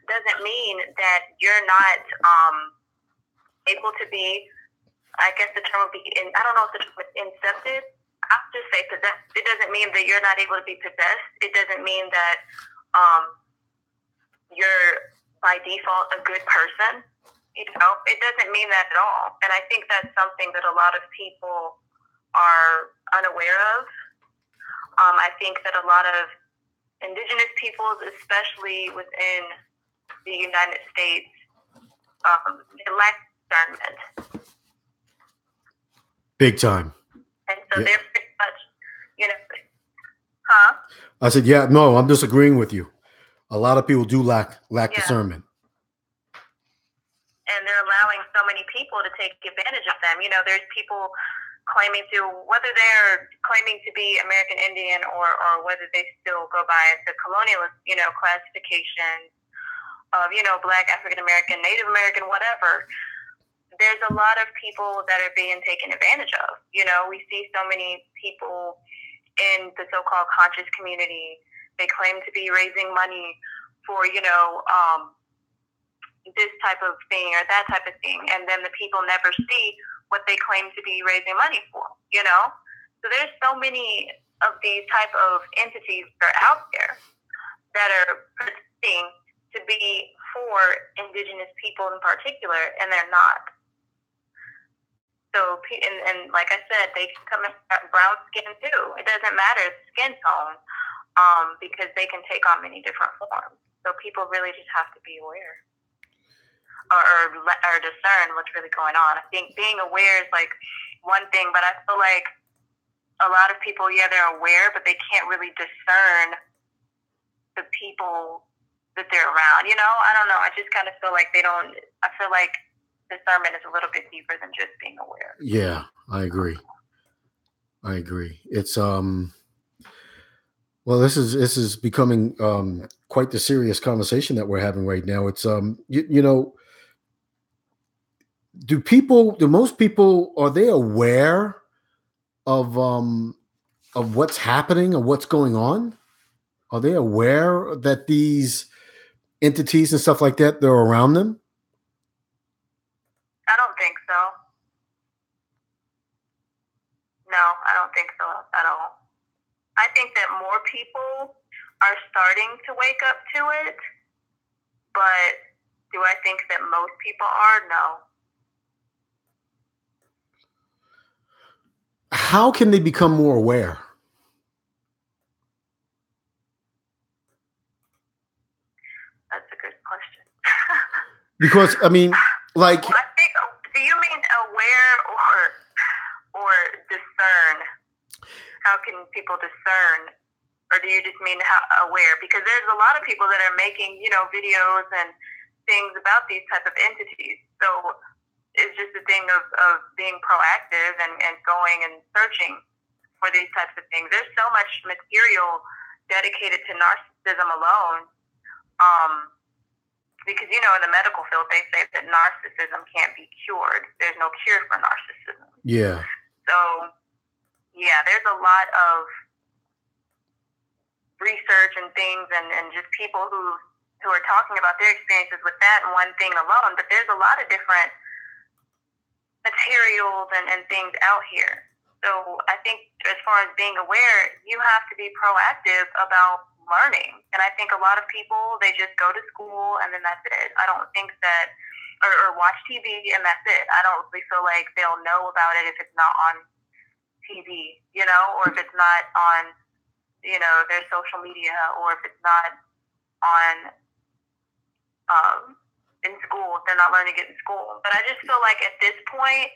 doesn't mean that you're not able to be, I guess the term would be, I don't know if the term is incepted. I'll just say possessed. It doesn't mean that you're not able to be possessed. It doesn't mean that you're by default a good person. It doesn't mean that at all. And I think that's something that a lot of people are unaware of. I think that a lot of indigenous peoples, especially within the United States, they lack discernment.
Big time.
And so they're pretty much, huh?
I said, yeah, no, I'm disagreeing with you. A lot of people do lack discernment.
And they're allowing so many people to take advantage of them. There's people claiming to, whether they're claiming to be American Indian or whether they still go by the colonialist, classification of, Black, African American, Native American, whatever. There's a lot of people that are being taken advantage of. We see so many people in the so-called conscious community. They claim to be raising money for, this type of thing or that type of thing, and then the people never see what they claim to be raising money for. So there's so many of these type of entities that are out there that are pretending to be for indigenous people in particular, and they're not. So, and like I said, they can come in brown skin too. It doesn't matter the skin tone, because they can take on many different forms. So people really just have to be aware or discern what's really going on. I think being aware is like, one thing, but I feel like a lot of people, they're aware, but they can't really discern the people that they're around. I don't know. I just kind of feel like they don't. I feel like discernment is a little bit deeper than just being aware.
Yeah, I agree. It's well, this is becoming quite the serious conversation that we're having right now. It's do most people, are they aware of what's happening, or what's going on? Are they aware that these entities and stuff like that, they're around them?
I don't think so. No, I don't think so at all. I think that more people are starting to wake up to it, but do I think that most people are? No.
How can they become more aware?
That's a good question.
Because I mean, like,
well, I think, do you mean aware or discern? How can people discern? Or do you just mean how aware? Because there's a lot of people that are making, videos and things about these type of entities. So it's just a thing of being proactive and going and searching for these types of things. There's so much material dedicated to narcissism alone. Because, in the medical field, they say that narcissism can't be cured. There's no cure for narcissism.
yeah.
So, there's a lot of research and things and just people who are talking about their experiences with that one thing alone. But there's a lot of different materials and things out here. So I think as far as being aware, you have to be proactive about learning. And I think a lot of people, they just go to school and then that's it. I don't think that, or watch TV and that's it. I don't really feel like they'll know about it if it's not on TV, or if it's not on, their social media, or if it's not on, in school, if they're not learning it in school. But I just feel like at this point,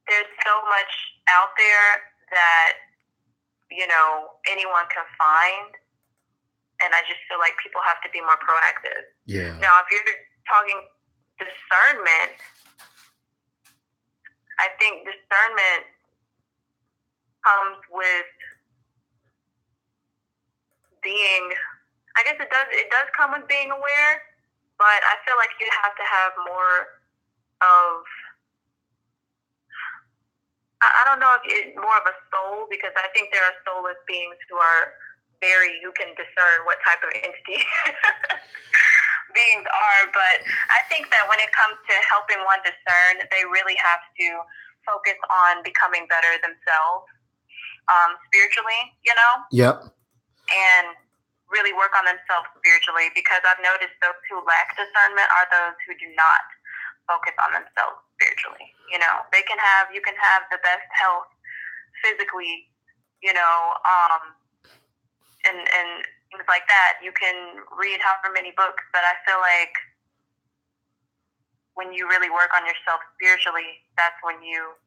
there's so much out there that, anyone can find. And I just feel like people have to be more proactive.
Yeah.
Now, if you're talking discernment, I think discernment comes with being, I guess it does come with being aware, but I feel like you have to have more of, I don't know if it's more of a soul, because I think there are soulless beings who can discern what type of entity beings are. But I think that when it comes to helping one discern, they really have to focus on becoming better themselves spiritually,
Yep.
and really work on themselves spiritually, because I've noticed those who lack discernment are those who do not focus on themselves spiritually. You can have the best health physically, and things like that. You can read however many books, but I feel like when you really work on yourself spiritually, that's when you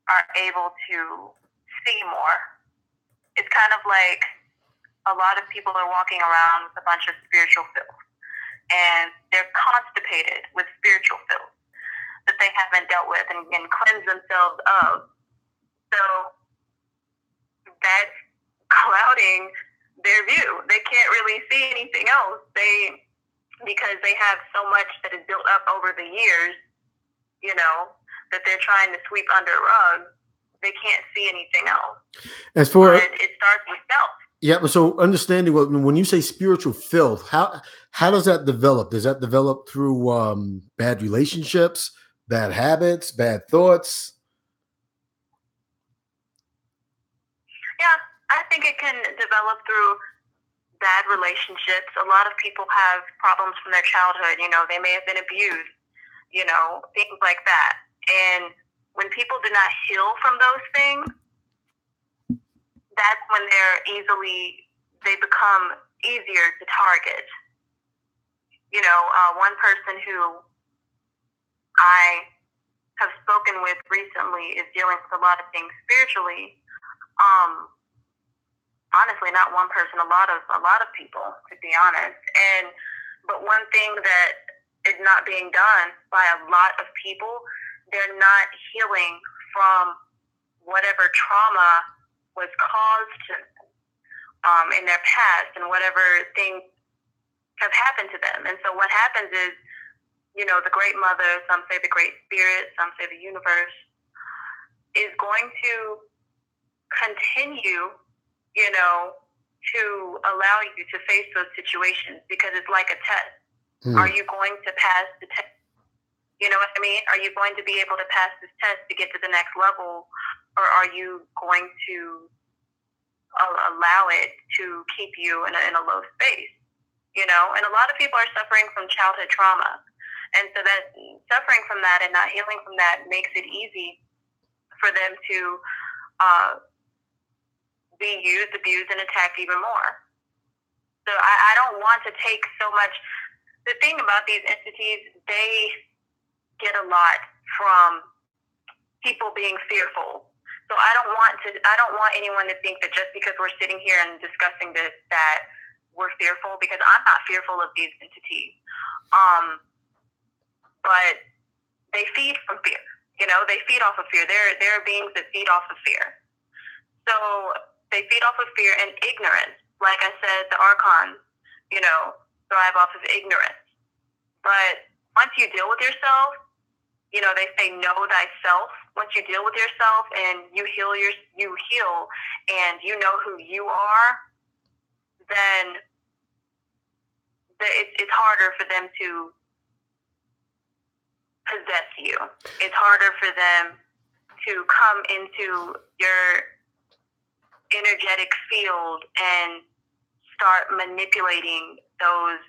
are able to see more. It's kind of like a lot of people are walking around with a bunch of spiritual filth, and they're constipated with spiritual filth that they haven't dealt with and cleansed themselves of. So that's clouding their view. They can't really see anything else. Because they have so much that is built up over the years, that they're trying to sweep under a rug. They can't see anything else. But it starts with self.
Yeah. So understanding when you say spiritual filth, how does that develop? Does that develop through bad relationships, bad habits, bad thoughts?
Yeah, I think it can develop through bad relationships. A lot of people have problems from their childhood. They may have been abused, things like that. And when people do not heal from those things, that's when they become easier to target. One person who I have spoken with recently is dealing with a lot of things spiritually. Honestly, not one person, a lot of people, to be honest. But one thing that is not being done by a lot of people, they're not healing from whatever trauma was caused to them in their past, and whatever things have happened to them. And so what happens is, the Great Mother, some say the Great Spirit, some say the universe, is going to continue, to allow you to face those situations, because it's like a test. Are you going to pass the test? You know what I mean? Are you going to be able to pass this test to get to the next level, or are you going to allow it to keep you in a low space? And a lot of people are suffering from childhood trauma. And so that suffering from that and not healing from that makes it easy for them to be used, abused, and attacked even more. So I don't want to take so much. The thing about these entities, they get a lot from people being fearful. So I don't want anyone to think that just because we're sitting here and discussing this, that we're fearful, because I'm not fearful of these entities. But they feed from fear. They feed off of fear. They're beings that feed off of fear. So they feed off of fear and ignorance. Like I said, the Arcons, thrive off of ignorance. But once you deal with yourself, they say know thyself. Once you deal with yourself and you heal and you know who you are, then it's harder for them to possess you. It's harder for them to come into your energetic field and start manipulating those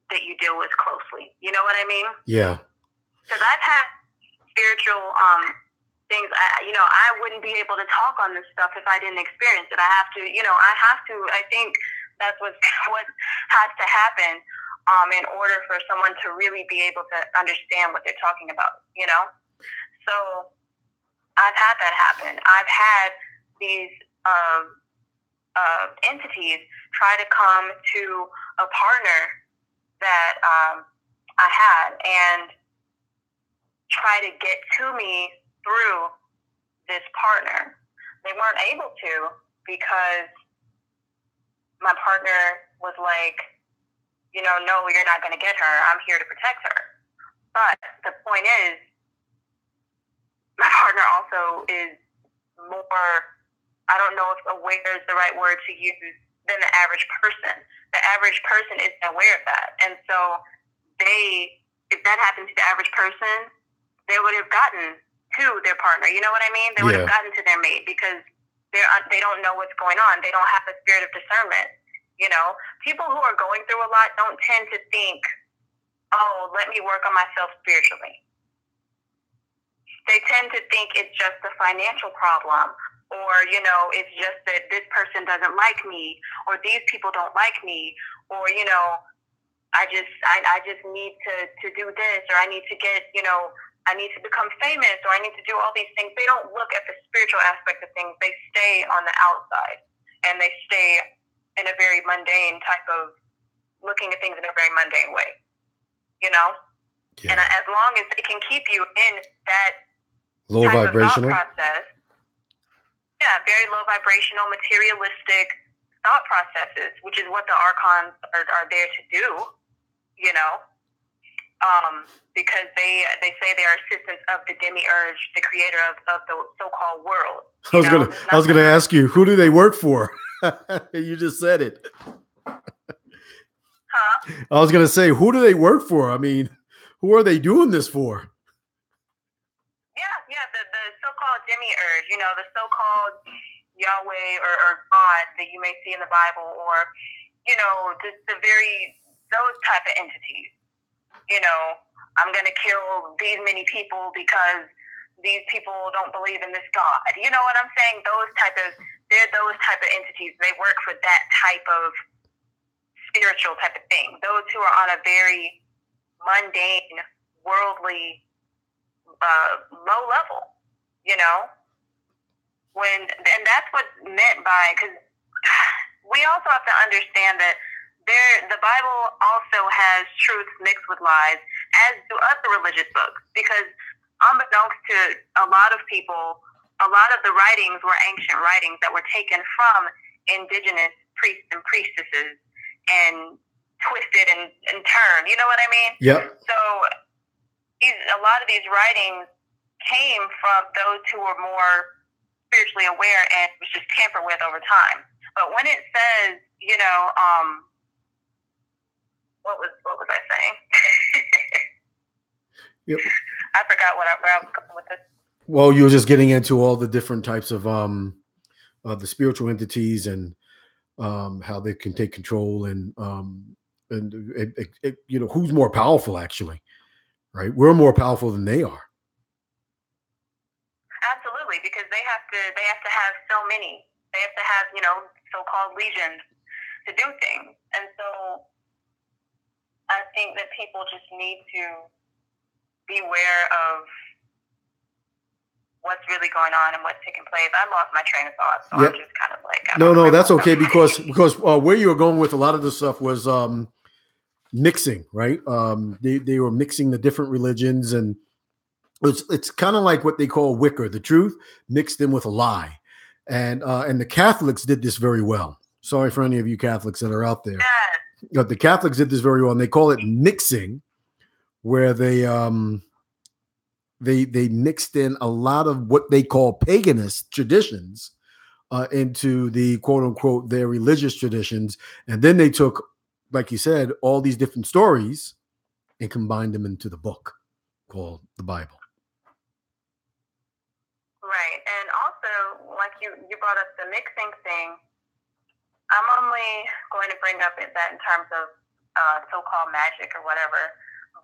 that you deal with closely. You know what I mean?
Yeah.
Because I've had spiritual things. I wouldn't be able to talk on this stuff if I didn't experience it. I have to. I think that's what has to happen in order for someone to really be able to understand what they're talking about. So I've had that happen. I've had these entities try to come to a partner that I had and try to get to me through this partner. They weren't able to, because my partner was like, no, you're not going to get her. I'm here to protect her. But the point is, my partner also is more, I don't know if aware is the right word to use, than the average person. The average person isn't aware of that. And so if that happened to the average person, they would have gotten to their partner. You know what I mean? They would have gotten to their mate, because they don't know what's going on. They don't have the spirit of discernment. People who are going through a lot don't tend to think, oh, let me work on myself spiritually. They tend to think it's just a financial problem, or, it's just that this person doesn't like me, or these people don't like me, or, I just need to do this, or I need to get, I need to become famous, or I need to do all these things. They don't look at the spiritual aspect of things. They stay on the outside, and they stay in a very mundane type of looking at things in a very mundane way, Yeah. And as long as they can keep you in that
low
type
vibrational
of thought process, very low vibrational, materialistic thought processes, which is what the Archons are there to do, because they say they are assistants of the demiurge, the creator of the so-called world.
I was gonna ask you, who do they work for? You just said it.
Huh?
I was gonna say, who do they work for? I mean, who are they doing this for?
Yeah, the so-called demiurge, the so-called Yahweh or God that you may see in the Bible, or, those type of entities. I'm going to kill these many people because these people don't believe in this God. You know what I'm saying? They're those type of entities. They work for that type of spiritual type of thing. Those who are on a very mundane, worldly low level, you know. And that's what's meant by, because we also have to understand that the Bible also has truth mixed with lies, as do other religious books, because unbeknownst to a lot of people, a lot of the writings were ancient writings that were taken from indigenous priests and priestesses and twisted and turned. You know what I mean?
Yep.
So a lot of these writings came from those who were more spiritually aware and was just tampered with over time. But when it says, you know, what was I saying?
Yep.
I forgot where I was going with this.
Well, you were just getting into all the different types of the spiritual entities and how they can take control and you know, who's more powerful actually, right? We're more powerful than they are.
Absolutely, because they have to have so many. They have to have, you know, so-called legions to do things. And so I think that people just need to beware of what's really going on and what's taking place. I lost my train of thought, so yep. I'm just kind of like,
no, that's okay, because where you were going with a lot of this stuff was mixing, right? They were mixing the different religions, and it's kind of like what they call wicker, the truth mixed in with a lie, and the Catholics did this very well. Sorry for any of you Catholics that are out there, but the Catholics did this very well, and they call it mixing, where they mixed in a lot of what they call paganist traditions into the quote unquote their religious traditions, and then they took, like you said, all these different stories and combined them into the book called the Bible.
Right, and also, like you brought up the mixing thing. I'm only going to bring up that in terms of so-called magic or whatever,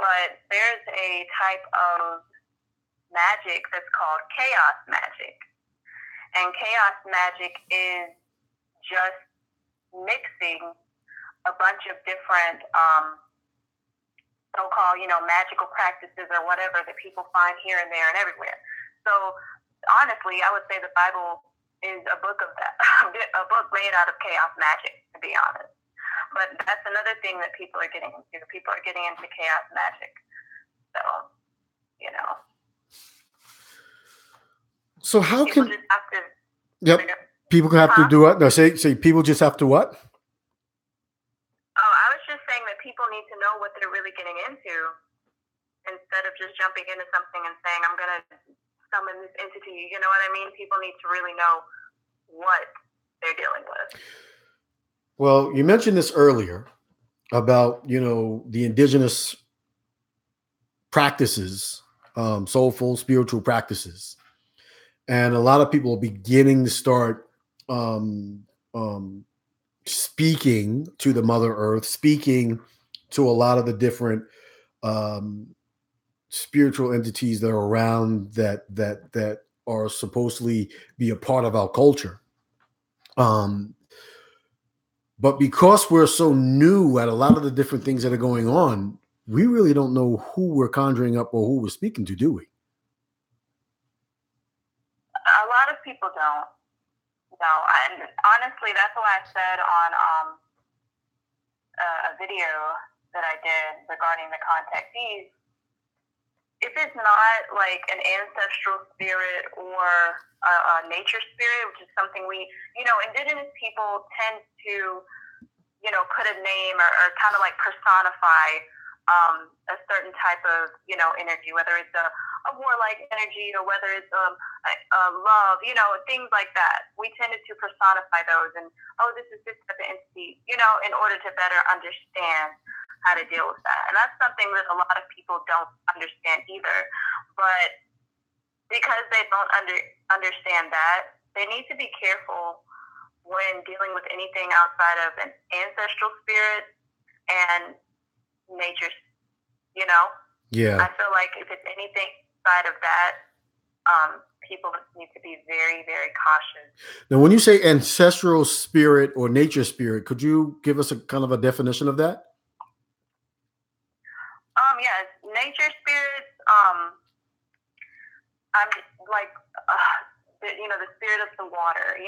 but there's a type of magic that's called chaos magic. And chaos magic is just mixing a bunch of different so-called, you know, magical practices or whatever that people find here and there and everywhere. So honestly, I would say the Bible is a book of that, a book made out of chaos magic, to be honest. But that's another thing that people are getting into. People are getting into chaos magic. So, you know.
So how
people
can?
Just have to,
yep. People have to do what? No, say people just have to what?
Oh, I was just saying that people need to know what they're really getting into instead of just jumping into something and saying, I'm going to summon this entity. You know what I mean? People need to really know what they're dealing with.
Well, you mentioned this earlier about, you know, the indigenous practices, soulful spiritual practices. And a lot of people are beginning to start speaking to the Mother Earth, speaking to a lot of the different spiritual entities that are around that are supposedly be a part of our culture. But because we're so new at a lot of the different things that are going on, we really don't know who we're conjuring up or who we're speaking to, do we?
A lot of people don't. No, and honestly, that's why I said on a video that I did regarding the contactees, if it's not like an ancestral spirit or a nature spirit, which is something we, you know, indigenous people tend to, you know, put a name or kind of like personify a certain type of, you know, energy, whether it's a warlike energy or whether it's love, you know, things like that. We tended to personify those and, oh, this is this type of entity, you know, in order to better understand how to deal with that. And that's something that a lot of people don't understand either. But because they don't understand that, they need to be careful when dealing with anything outside of an ancestral spirit and nature, you know?
Yeah.
I feel like if it's anything outside of that, people need to be very, very cautious.
Now, when you say ancestral spirit or nature spirit, could you give us a kind of a definition of that?
Yes, nature spirits, I'm like, the spirit of the water.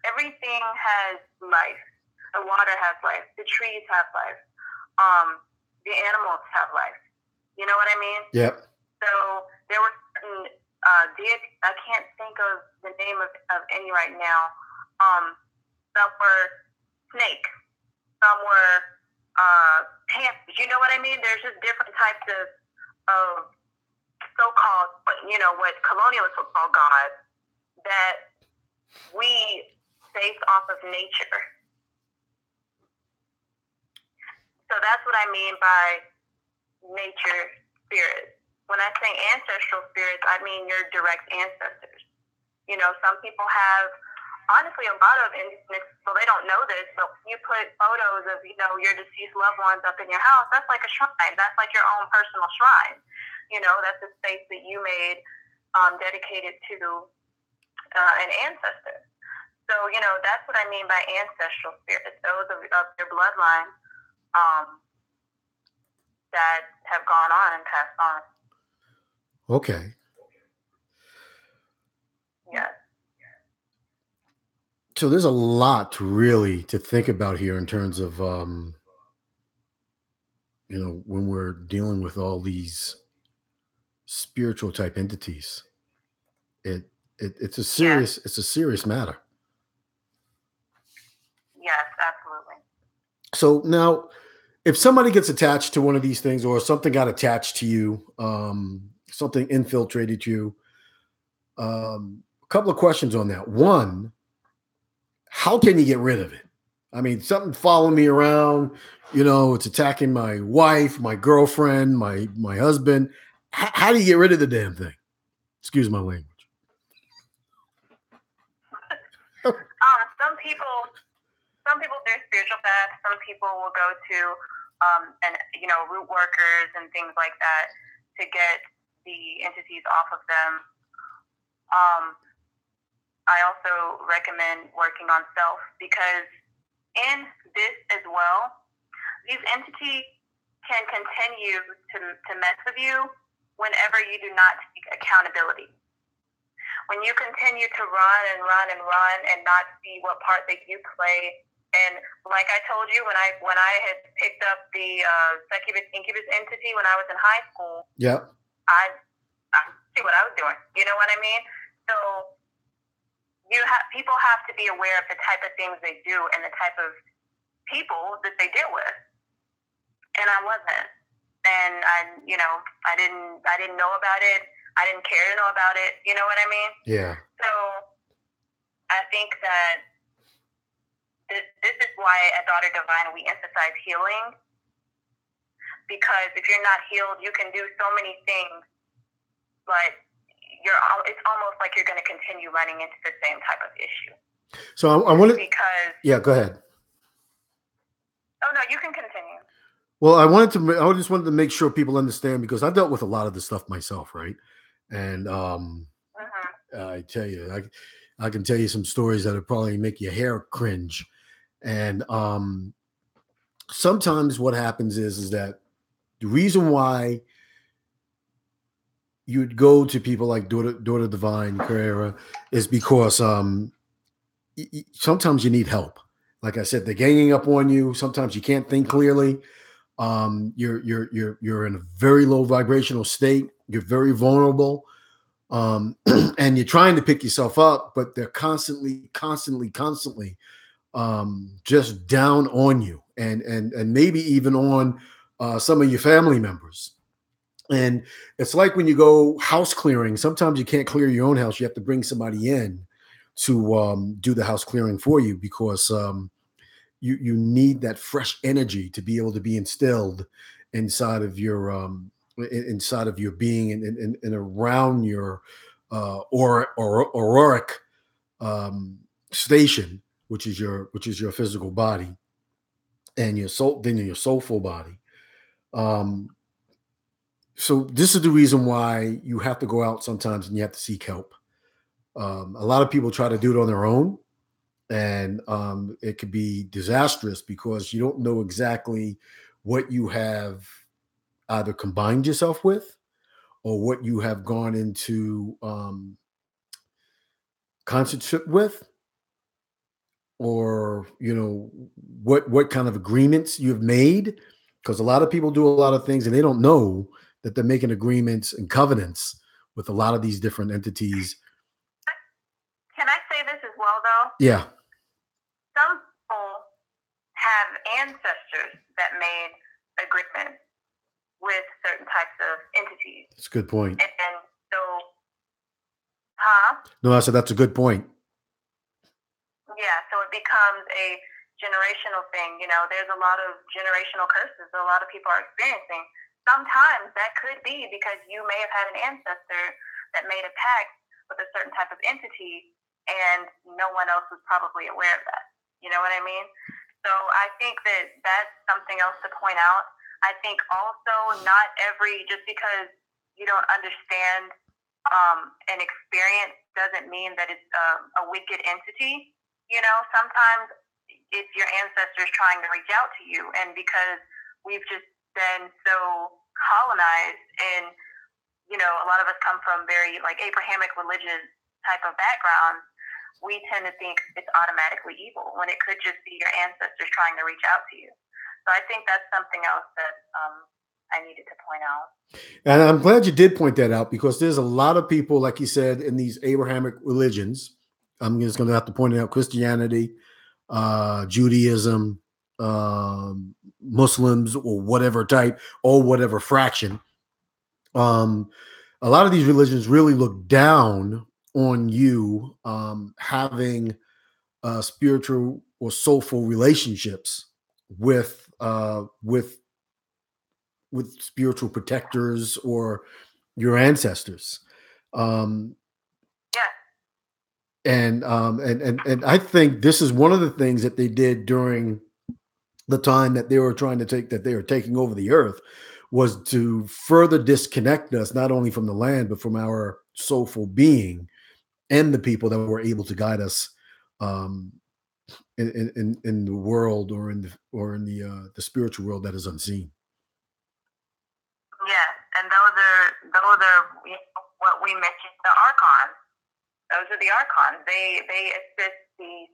Everything has life. The water has life. The trees have life. The animals have life. You know what I mean?
Yep.
So there were certain deities. I can't think of the name of any right now. Some were snake. Some were panthers. You know what I mean? There's just different types of so-called, what colonialists would call gods that we base off of nature. So that's what I mean by nature spirits. When I say ancestral spirits, I mean your direct ancestors. Some people have, honestly, a lot of indigenous people, they don't know this, but when you put photos of, your deceased loved ones up in your house, that's like a shrine. That's like your own personal shrine. That's a space that you made dedicated to an ancestor. So, that's what I mean by ancestral spirits. Those of your bloodline that have gone on and passed on.
Okay.
Yes.
So there's a lot to think about here in terms of, when we're dealing with all these spiritual type entities. It's a serious matter.
Yes, absolutely.
So now, if somebody gets attached to one of these things, or something got attached to you, something infiltrated you, a couple of questions on that. One, how can you get rid of it? I mean, something following me around, it's attacking my wife, my girlfriend, my husband. How do you get rid of the damn thing? Excuse my language.
Some people do spiritual paths. Some people will go to root workers and things like that to get the entities off of them. I also recommend working on self, because in this as well, these entities can continue to mess with you whenever you do not take accountability. When you continue to run and run and run and not see what part that you play. And like I told you, when I had picked up the succubus incubus entity when I was in high school,
yeah,
I see what I was doing. You know what I mean? So people have to be aware of the type of things they do and the type of people that they deal with. And I wasn't. And I didn't know about it. I didn't care to know about it. You know what I mean?
Yeah.
So I think that this is why at Daughter Divine we emphasize healing. Because if you're not healed, you can do so many things, but it's almost like you're going to continue running into the same type of issue.
So I want to...
Because...
Yeah, go ahead.
Oh, no, you can continue.
Well, I just wanted to make sure people understand, because I dealt with a lot of this stuff myself, right? And I tell you, I can tell you some stories that would probably make your hair cringe. And sometimes what happens is that the reason why you'd go to people like Daughter Divine, Karaya, is because sometimes you need help. Like I said, they're ganging up on you. Sometimes you can't think clearly. You're in a very low vibrational state. You're very vulnerable, and you're trying to pick yourself up, but they're constantly just down on you, and maybe even on some of your family members. And it's like when you go house clearing. Sometimes you can't clear your own house. You have to bring somebody in to do the house clearing for you, because you need that fresh energy to be able to be instilled inside of your being and around your auroric station, which is your physical body, and your soul, then your soulful body. So this is the reason why you have to go out sometimes and you have to seek help. A lot of people try to do it on their own, and it could be disastrous, because you don't know exactly what you have either combined yourself with, or what you have gone into concert with, or what kind of agreements you've made, because a lot of people do a lot of things and they don't know that they're making agreements and covenants with a lot of these different entities.
Can I say this as well, though?
Yeah.
Some people have ancestors that made agreements with certain types of entities.
That's a good point.
And so,
No, I said that's a good point.
Yeah, so it becomes a generational thing. There's a lot of generational curses that a lot of people are experiencing. Sometimes that could be because you may have had an ancestor that made a pact with a certain type of entity and no one else was probably aware of that. You know what I mean? So I think that that's something else to point out. I think also just because you don't understand an experience doesn't mean that it's a wicked entity. Sometimes it's your ancestors trying to reach out to you, and because we've just been so colonized, and a lot of us come from very Abrahamic religious type of backgrounds, we tend to think it's automatically evil when it could just be your ancestors trying to reach out to you. So I think that's something else that I needed to point out.
And I'm glad you did point that out, because there's a lot of people, like you said, in these Abrahamic religions. I'm just going to have to point it out: Christianity, Judaism, Muslims, or whatever type, or whatever fraction. A lot of these religions really look down on you having spiritual or soulful relationships with spiritual protectors or your ancestors. And I think this is one of the things that they did during the time that they were taking over the earth, was to further disconnect us, not only from the land, but from our soulful being and the people that were able to guide us in the world, or in the spiritual world that is unseen.
Yes, and those are what we mentioned, the Arcons. Those are the Archons. They assist the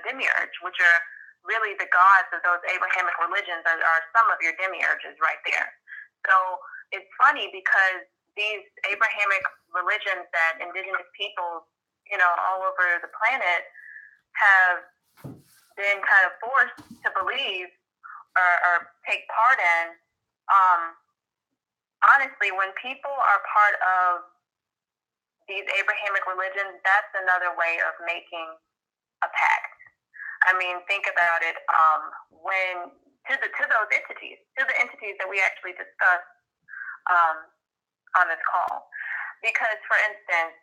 demiurge, which are really the gods of those Abrahamic religions, are some of your demiurges right there. So it's funny because these Abrahamic religions that indigenous peoples, all over the planet have been kind of forced to believe or take part in. Honestly, when people are part of these Abrahamic religions, that's another way of making a pact. I mean, think about it. When to those entities, to the entities that we actually discussed on this call, because, for instance,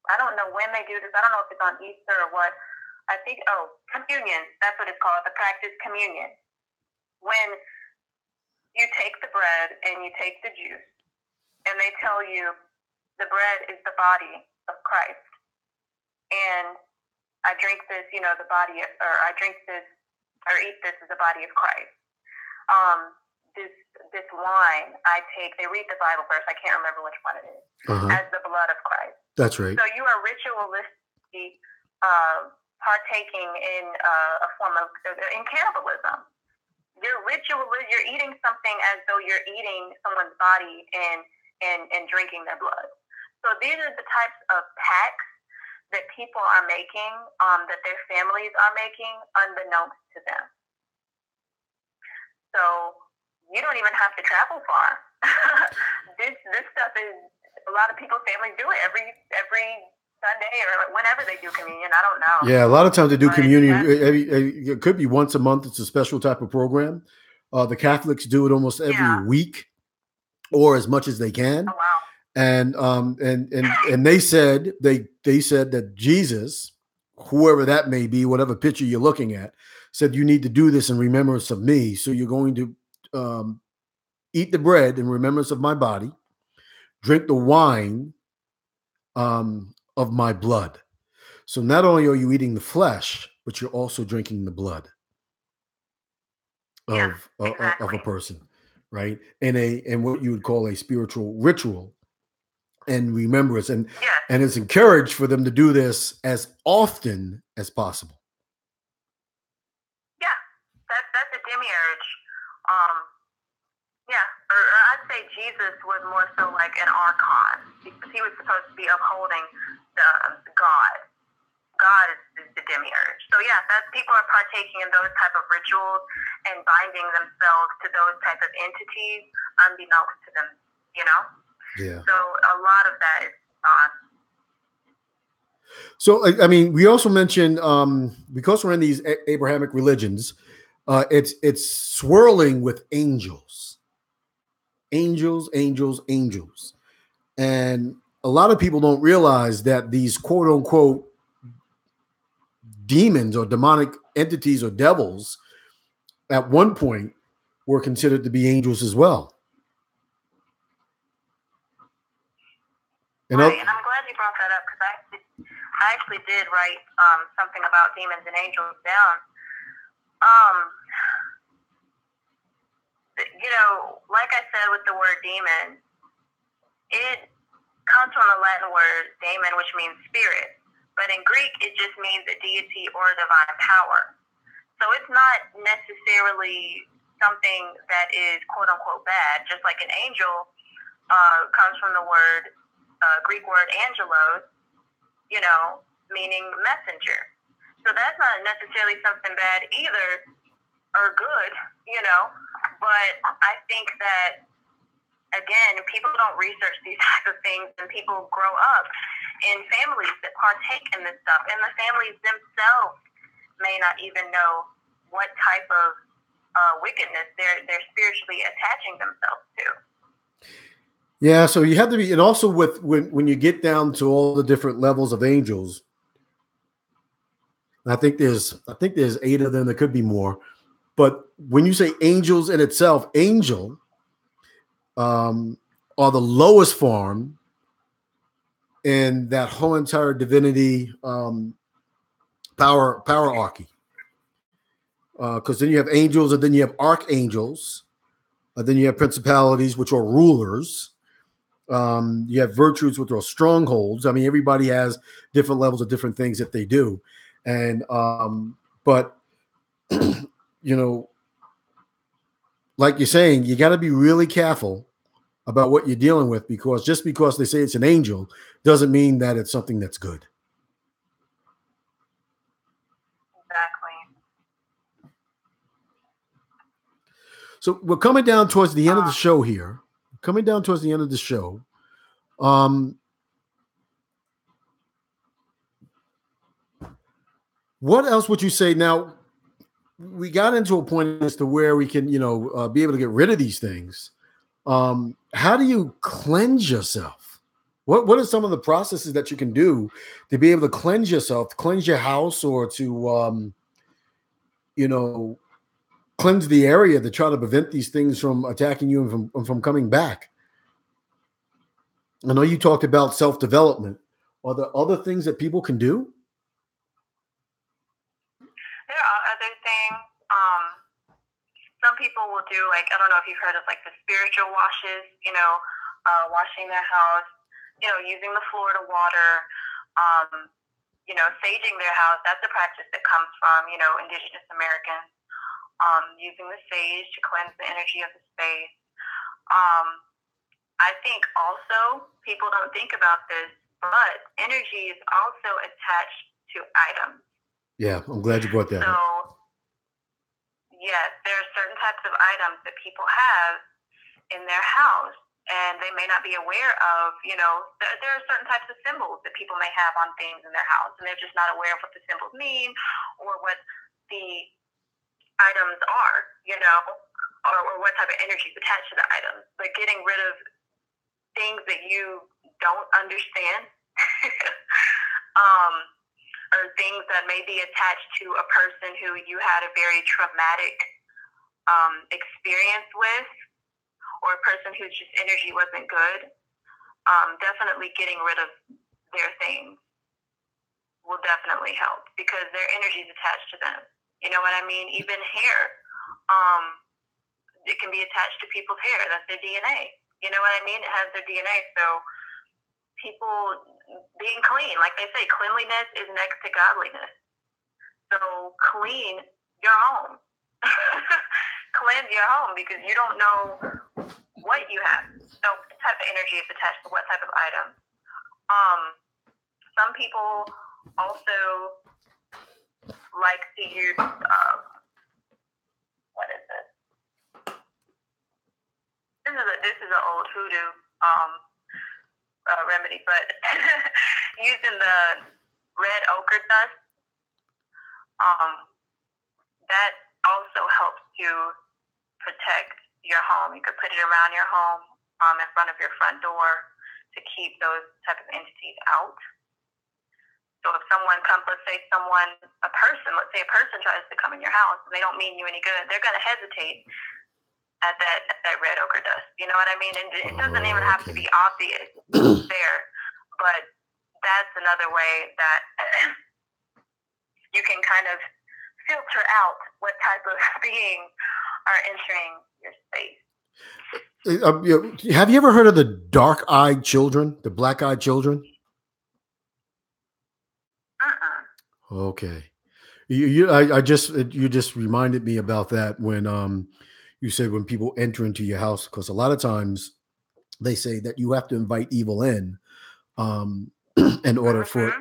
I don't know when they do this. I don't know if it's on Easter or what. I think communion. That's what it's called. The practice communion. When you take the bread and you take the juice, and they tell you, the bread is the body of Christ, and I drink this, the body, or I drink this, or eat this as the body of Christ. This wine I take, they read the Bible verse, I can't remember which one it is, as the blood of Christ.
That's right.
So you are ritualistically partaking in a form of, in cannibalism. You're eating something as though you're eating someone's body and drinking their blood. So these are the types of pacts that people are making, that their families are making, unbeknownst to them. So you don't even have to travel far. This stuff is, a lot of people's families do it every Sunday or whenever they do communion. I don't know.
Yeah, a lot of times they do communion. It could be once a month. It's a special type of program. The Catholics do it almost every week, or as much as they can.
Oh, wow.
And they said that Jesus, whoever that may be, whatever picture you're looking at, said you need to do this in remembrance of me. So you're going to eat the bread in remembrance of my body, drink the wine of my blood. So not only are you eating the flesh, but you're also drinking the blood of a person. right? In what you would call a spiritual ritual and remembrance,
Yes.
and it's encouraged for them to do this as often as possible.
Yeah, that's a demiurge. Um, yeah, or I'd say Jesus was more so like an archon because he was supposed to be upholding the God. God is the demiurge. So yeah, that people are partaking in those type of rituals and binding themselves to those type of entities unbeknownst to them. You know.
Yeah.
So a lot of that is on.
So, I mean, we also mentioned because we're in these Abrahamic religions, it's swirling with angels, angels, and a lot of people don't realize that these quote unquote demons or demonic entities or devils at one point were considered to be angels as well.
Right, and I'm glad you brought that up because I actually did write something about demons and angels down. You know, like I said with the word demon, it comes from the Latin word daemon, which means spirit. But in Greek, it just means a deity or a divine power. So it's not necessarily something that is quote unquote bad, just like an angel comes from the word, Greek word angelos, you know, meaning messenger. So that's not necessarily something bad either or good, you know. But I think that, again, people don't research these type of things, and people grow up in families that partake in this stuff, and the families themselves may not even know what type of wickedness they're spiritually attaching themselves to.
Yeah, so you have to be, and also with when you get down to all the different levels of angels, I think there's 8 of them. There could be more, but when you say angels in itself, angel are the lowest form in that whole entire divinity hierarchy. Because then you have angels, and then you have archangels, and then you have principalities, which are rulers. You have virtues, which are strongholds. I mean, everybody has different levels of different things that they do, and but you know, like you're saying, you got to be really careful about what you're dealing with, because just because they say it's an angel doesn't mean that it's something that's good.
Exactly.
So we're coming down towards the end of the show here. Coming down towards the end of the show. What else would you say? Now, we got into a point as to where we can, be able to get rid of these things. How do you cleanse yourself? What are some of the processes that you can do to be able to cleanse yourself, to cleanse your house, or to, cleanse the area to try to prevent these things from attacking you and from coming back? I know you talked about self-development. Are there other things that people can do?
There are other things. Some people will do, like, I don't know if you've heard of like the spiritual washes, washing their house, using the Florida water, saging their house. That's a practice that comes from, indigenous Americans, using the sage to cleanse the energy of the space. I think also people don't think about this, but energy is also attached to items.
Yeah, I'm glad you brought that up.
So, yes, there are certain types of items that people have in their house, and they may not be aware of, there are certain types of symbols that people may have on things in their house, and they're just not aware of what the symbols mean or what the items are, or what type of energy is attached to the items. But getting rid of things that you don't understand, or things that may be attached to a person who you had a very traumatic experience with, or a person whose just energy wasn't good, definitely getting rid of their things will definitely help, because their energy is attached to them. You know what I mean? Even hair. it can be attached to people's hair. That's their DNA. You know what I mean? It has their DNA. So people being clean, like they say, cleanliness is next to godliness. So clean your home. Cleanse your home, because you don't know what you have. So what type of energy is attached to what type of item. Some people also like to use what is this? This is an old hoodoo remedy, but using the red ochre dust, that also helps to protect your home. You could put it around your home, in front of your front door, to keep those type of entities out. So if someone comes, let's say a person tries to come in your house and they don't mean you any good, they're going to hesitate at that red ochre dust. You know what I mean? And it doesn't even have to be obvious there, but that's another way that you can kind of filter out what type of beings are entering your space.
Have you ever heard of the dark-eyed children, the black-eyed children? Okay. You just reminded me about that when you said when people enter into your house, because a lot of times they say that you have to invite evil in in order for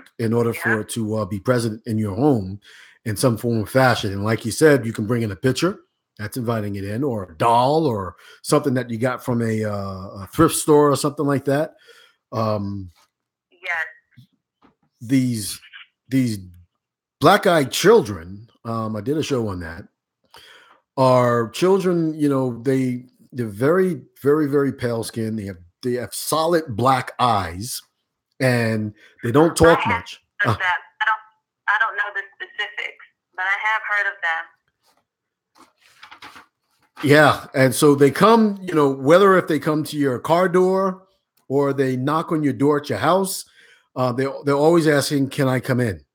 it to be present in your home in some form or fashion. And like you said, you can bring in a picture, that's inviting it in, or a doll, or something that you got from a thrift store or something like that.
Yes.
These black-eyed children, I did a show on that, are children, they're very, very, very pale skin. They have solid black eyes, and they don't talk much.
I don't know the specifics, but I have heard of them.
Yeah, and so they come, whether if they come to your car door or they knock on your door at your house, they're always asking, "Can I come in?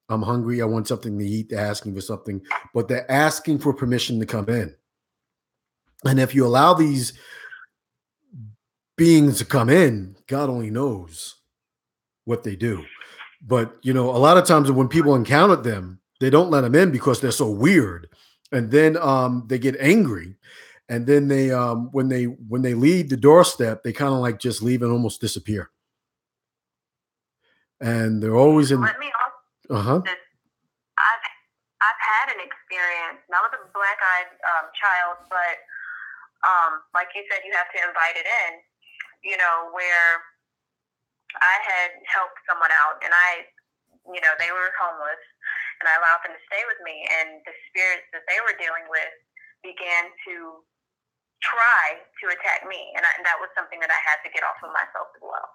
I'm hungry. I want something to eat." They're asking for something, but they're asking for permission to come in. And if you allow these beings to come in, God only knows what they do. But, a lot of times when people encounter them, they don't let them in because they're so weird. And then they get angry. And then they, when they leave the doorstep, they kind of like just leave and almost disappear. And they're always in.
Let me also I've had an experience, not with a black-eyed child, but like you said, you have to invite it in, where I had helped someone out, and they were homeless, and I allowed them to stay with me, and the spirits that they were dealing with began to try to attack me, and that was something that I had to get off of myself as well.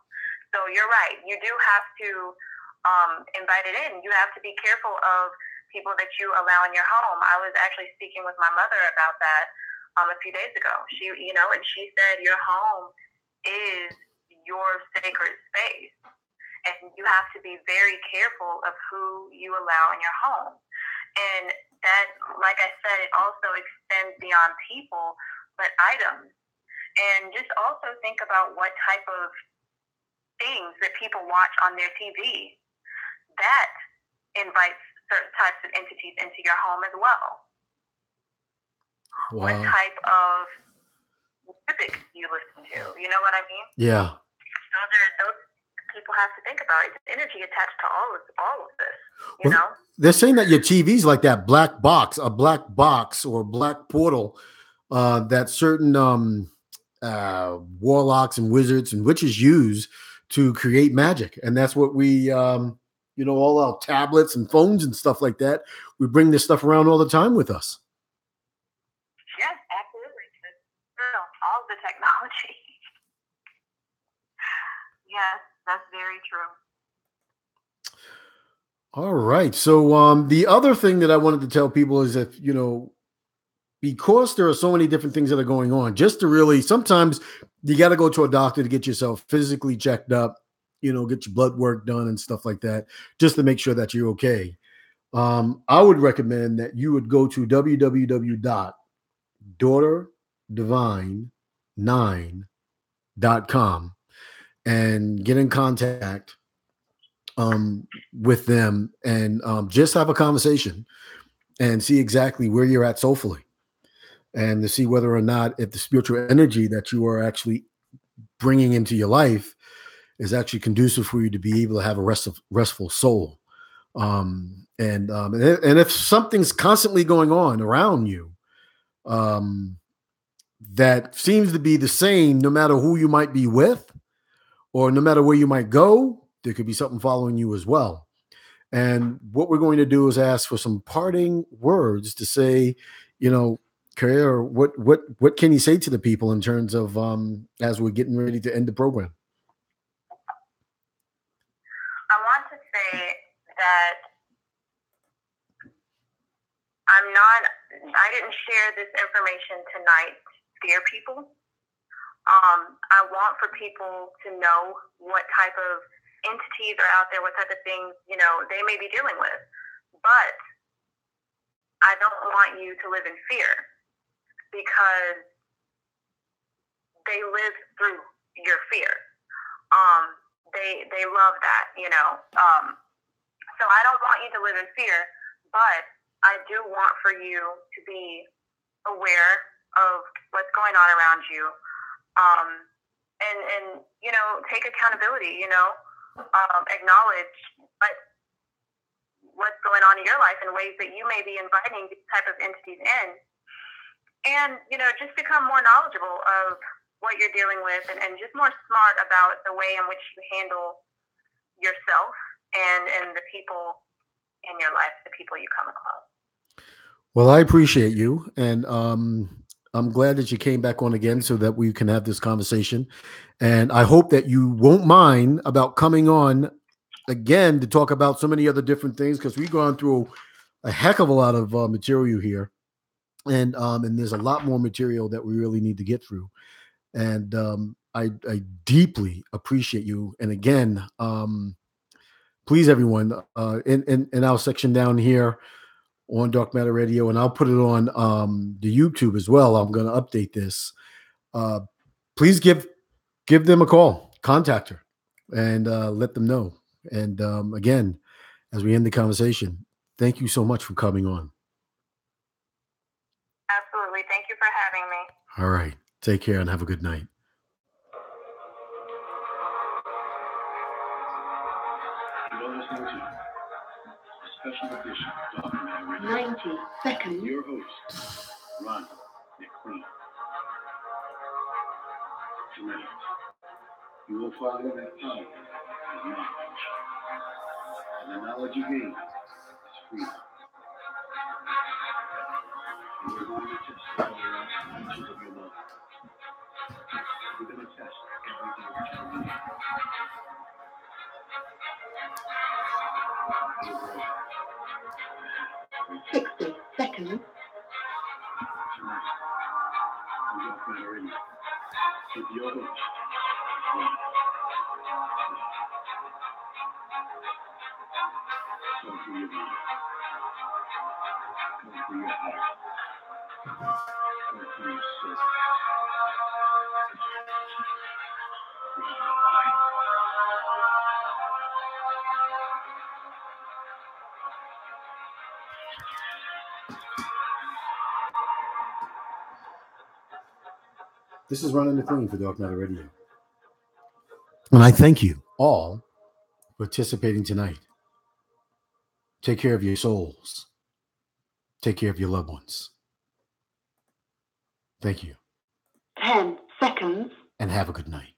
So you're right. You do have to invite it in. You have to be careful of people that you allow in your home. I was actually speaking with my mother about that a few days ago. She, and she said your home is your sacred space, and you have to be very careful of who you allow in your home. And that, like I said, it also extends beyond people, but items. And just also think about what type of things that people watch on their TV. That invites certain types of entities into your home as well. Wow. What type of music you listen to? You know what I mean?
Yeah.
Those people have to think about. It's energy attached to all of this. You know?
They're saying that your TV's like that black box or black portal that certain warlocks and wizards and witches use to create magic. And that's what we all our tablets and phones and stuff like that, we bring this stuff around all the time with us.
Yes, absolutely. All the technology. Yes, that's very true.
All right. So the other thing that I wanted to tell people is that, because there are so many different things that are going on, just to really, sometimes you got to go to a doctor to get yourself physically checked up, get your blood work done and stuff like that, just to make sure that you're okay. I would recommend that you would go to www.godhealth, daughterdivine9.com and get in contact with them and just have a conversation and see exactly where you're at soulfully, and to see whether or not if the spiritual energy that you are actually bringing into your life is actually conducive for you to be able to have a restful soul. And if something's constantly going on around you that seems to be the same, no matter who you might be with or no matter where you might go, there could be something following you as well. And what we're going to do is ask for some parting words to say, Karaya, what can you say to the people in terms of as we're getting ready to end the program?
I want to say that I didn't share this information tonight to scare people. I want for people to know what type of entities are out there, what type of things, they may be dealing with. But I don't want you to live in fear, because they live through your fear. They love that, So I don't want you to live in fear, but I do want for you to be aware of what's going on around you, and take accountability. Acknowledge what's going on in your life in ways that you may be inviting these type of entities in, and just become more knowledgeable of what you're dealing with, and just more smart about the way in which you handle yourself and the people in your life, the people you come across.
Well, I appreciate you, and I'm glad that you came back on again so that we can have this conversation. And I hope that you won't mind about coming on again to talk about so many other different things, because we've gone through a heck of a lot of material here, and there's a lot more material that we really need to get through. And I deeply appreciate you. And again, please, everyone, in our section down here on Dark Matter Radio, and I'll put it on the YouTube as well. I'm going to update this. Please give them a call, contact her, and let them know. And again, as we end the conversation, thank you so much for coming on.
Absolutely. Thank you for having me.
All right. Take care and have a good night.
You're listening to a special edition of Dark Matter Radio.
90 seconds.
Your host, Ron McLean. Tonight, you will find that power is knowledge. And the knowledge you gain is freedom. And we're going to test the dimensions of your mind. We're going to test everything that you believe. You're ready.
60 seconds.
Tonight, on Dark Matter Radio, with your host, Ron. Come through your mind. Come through your heart. Come through your soul.
This is Ron McLean for Dark Matter Radio. And I thank you all for participating tonight. Take care of your souls. Take care of your loved ones. Thank you.
10 seconds.
And have a good night.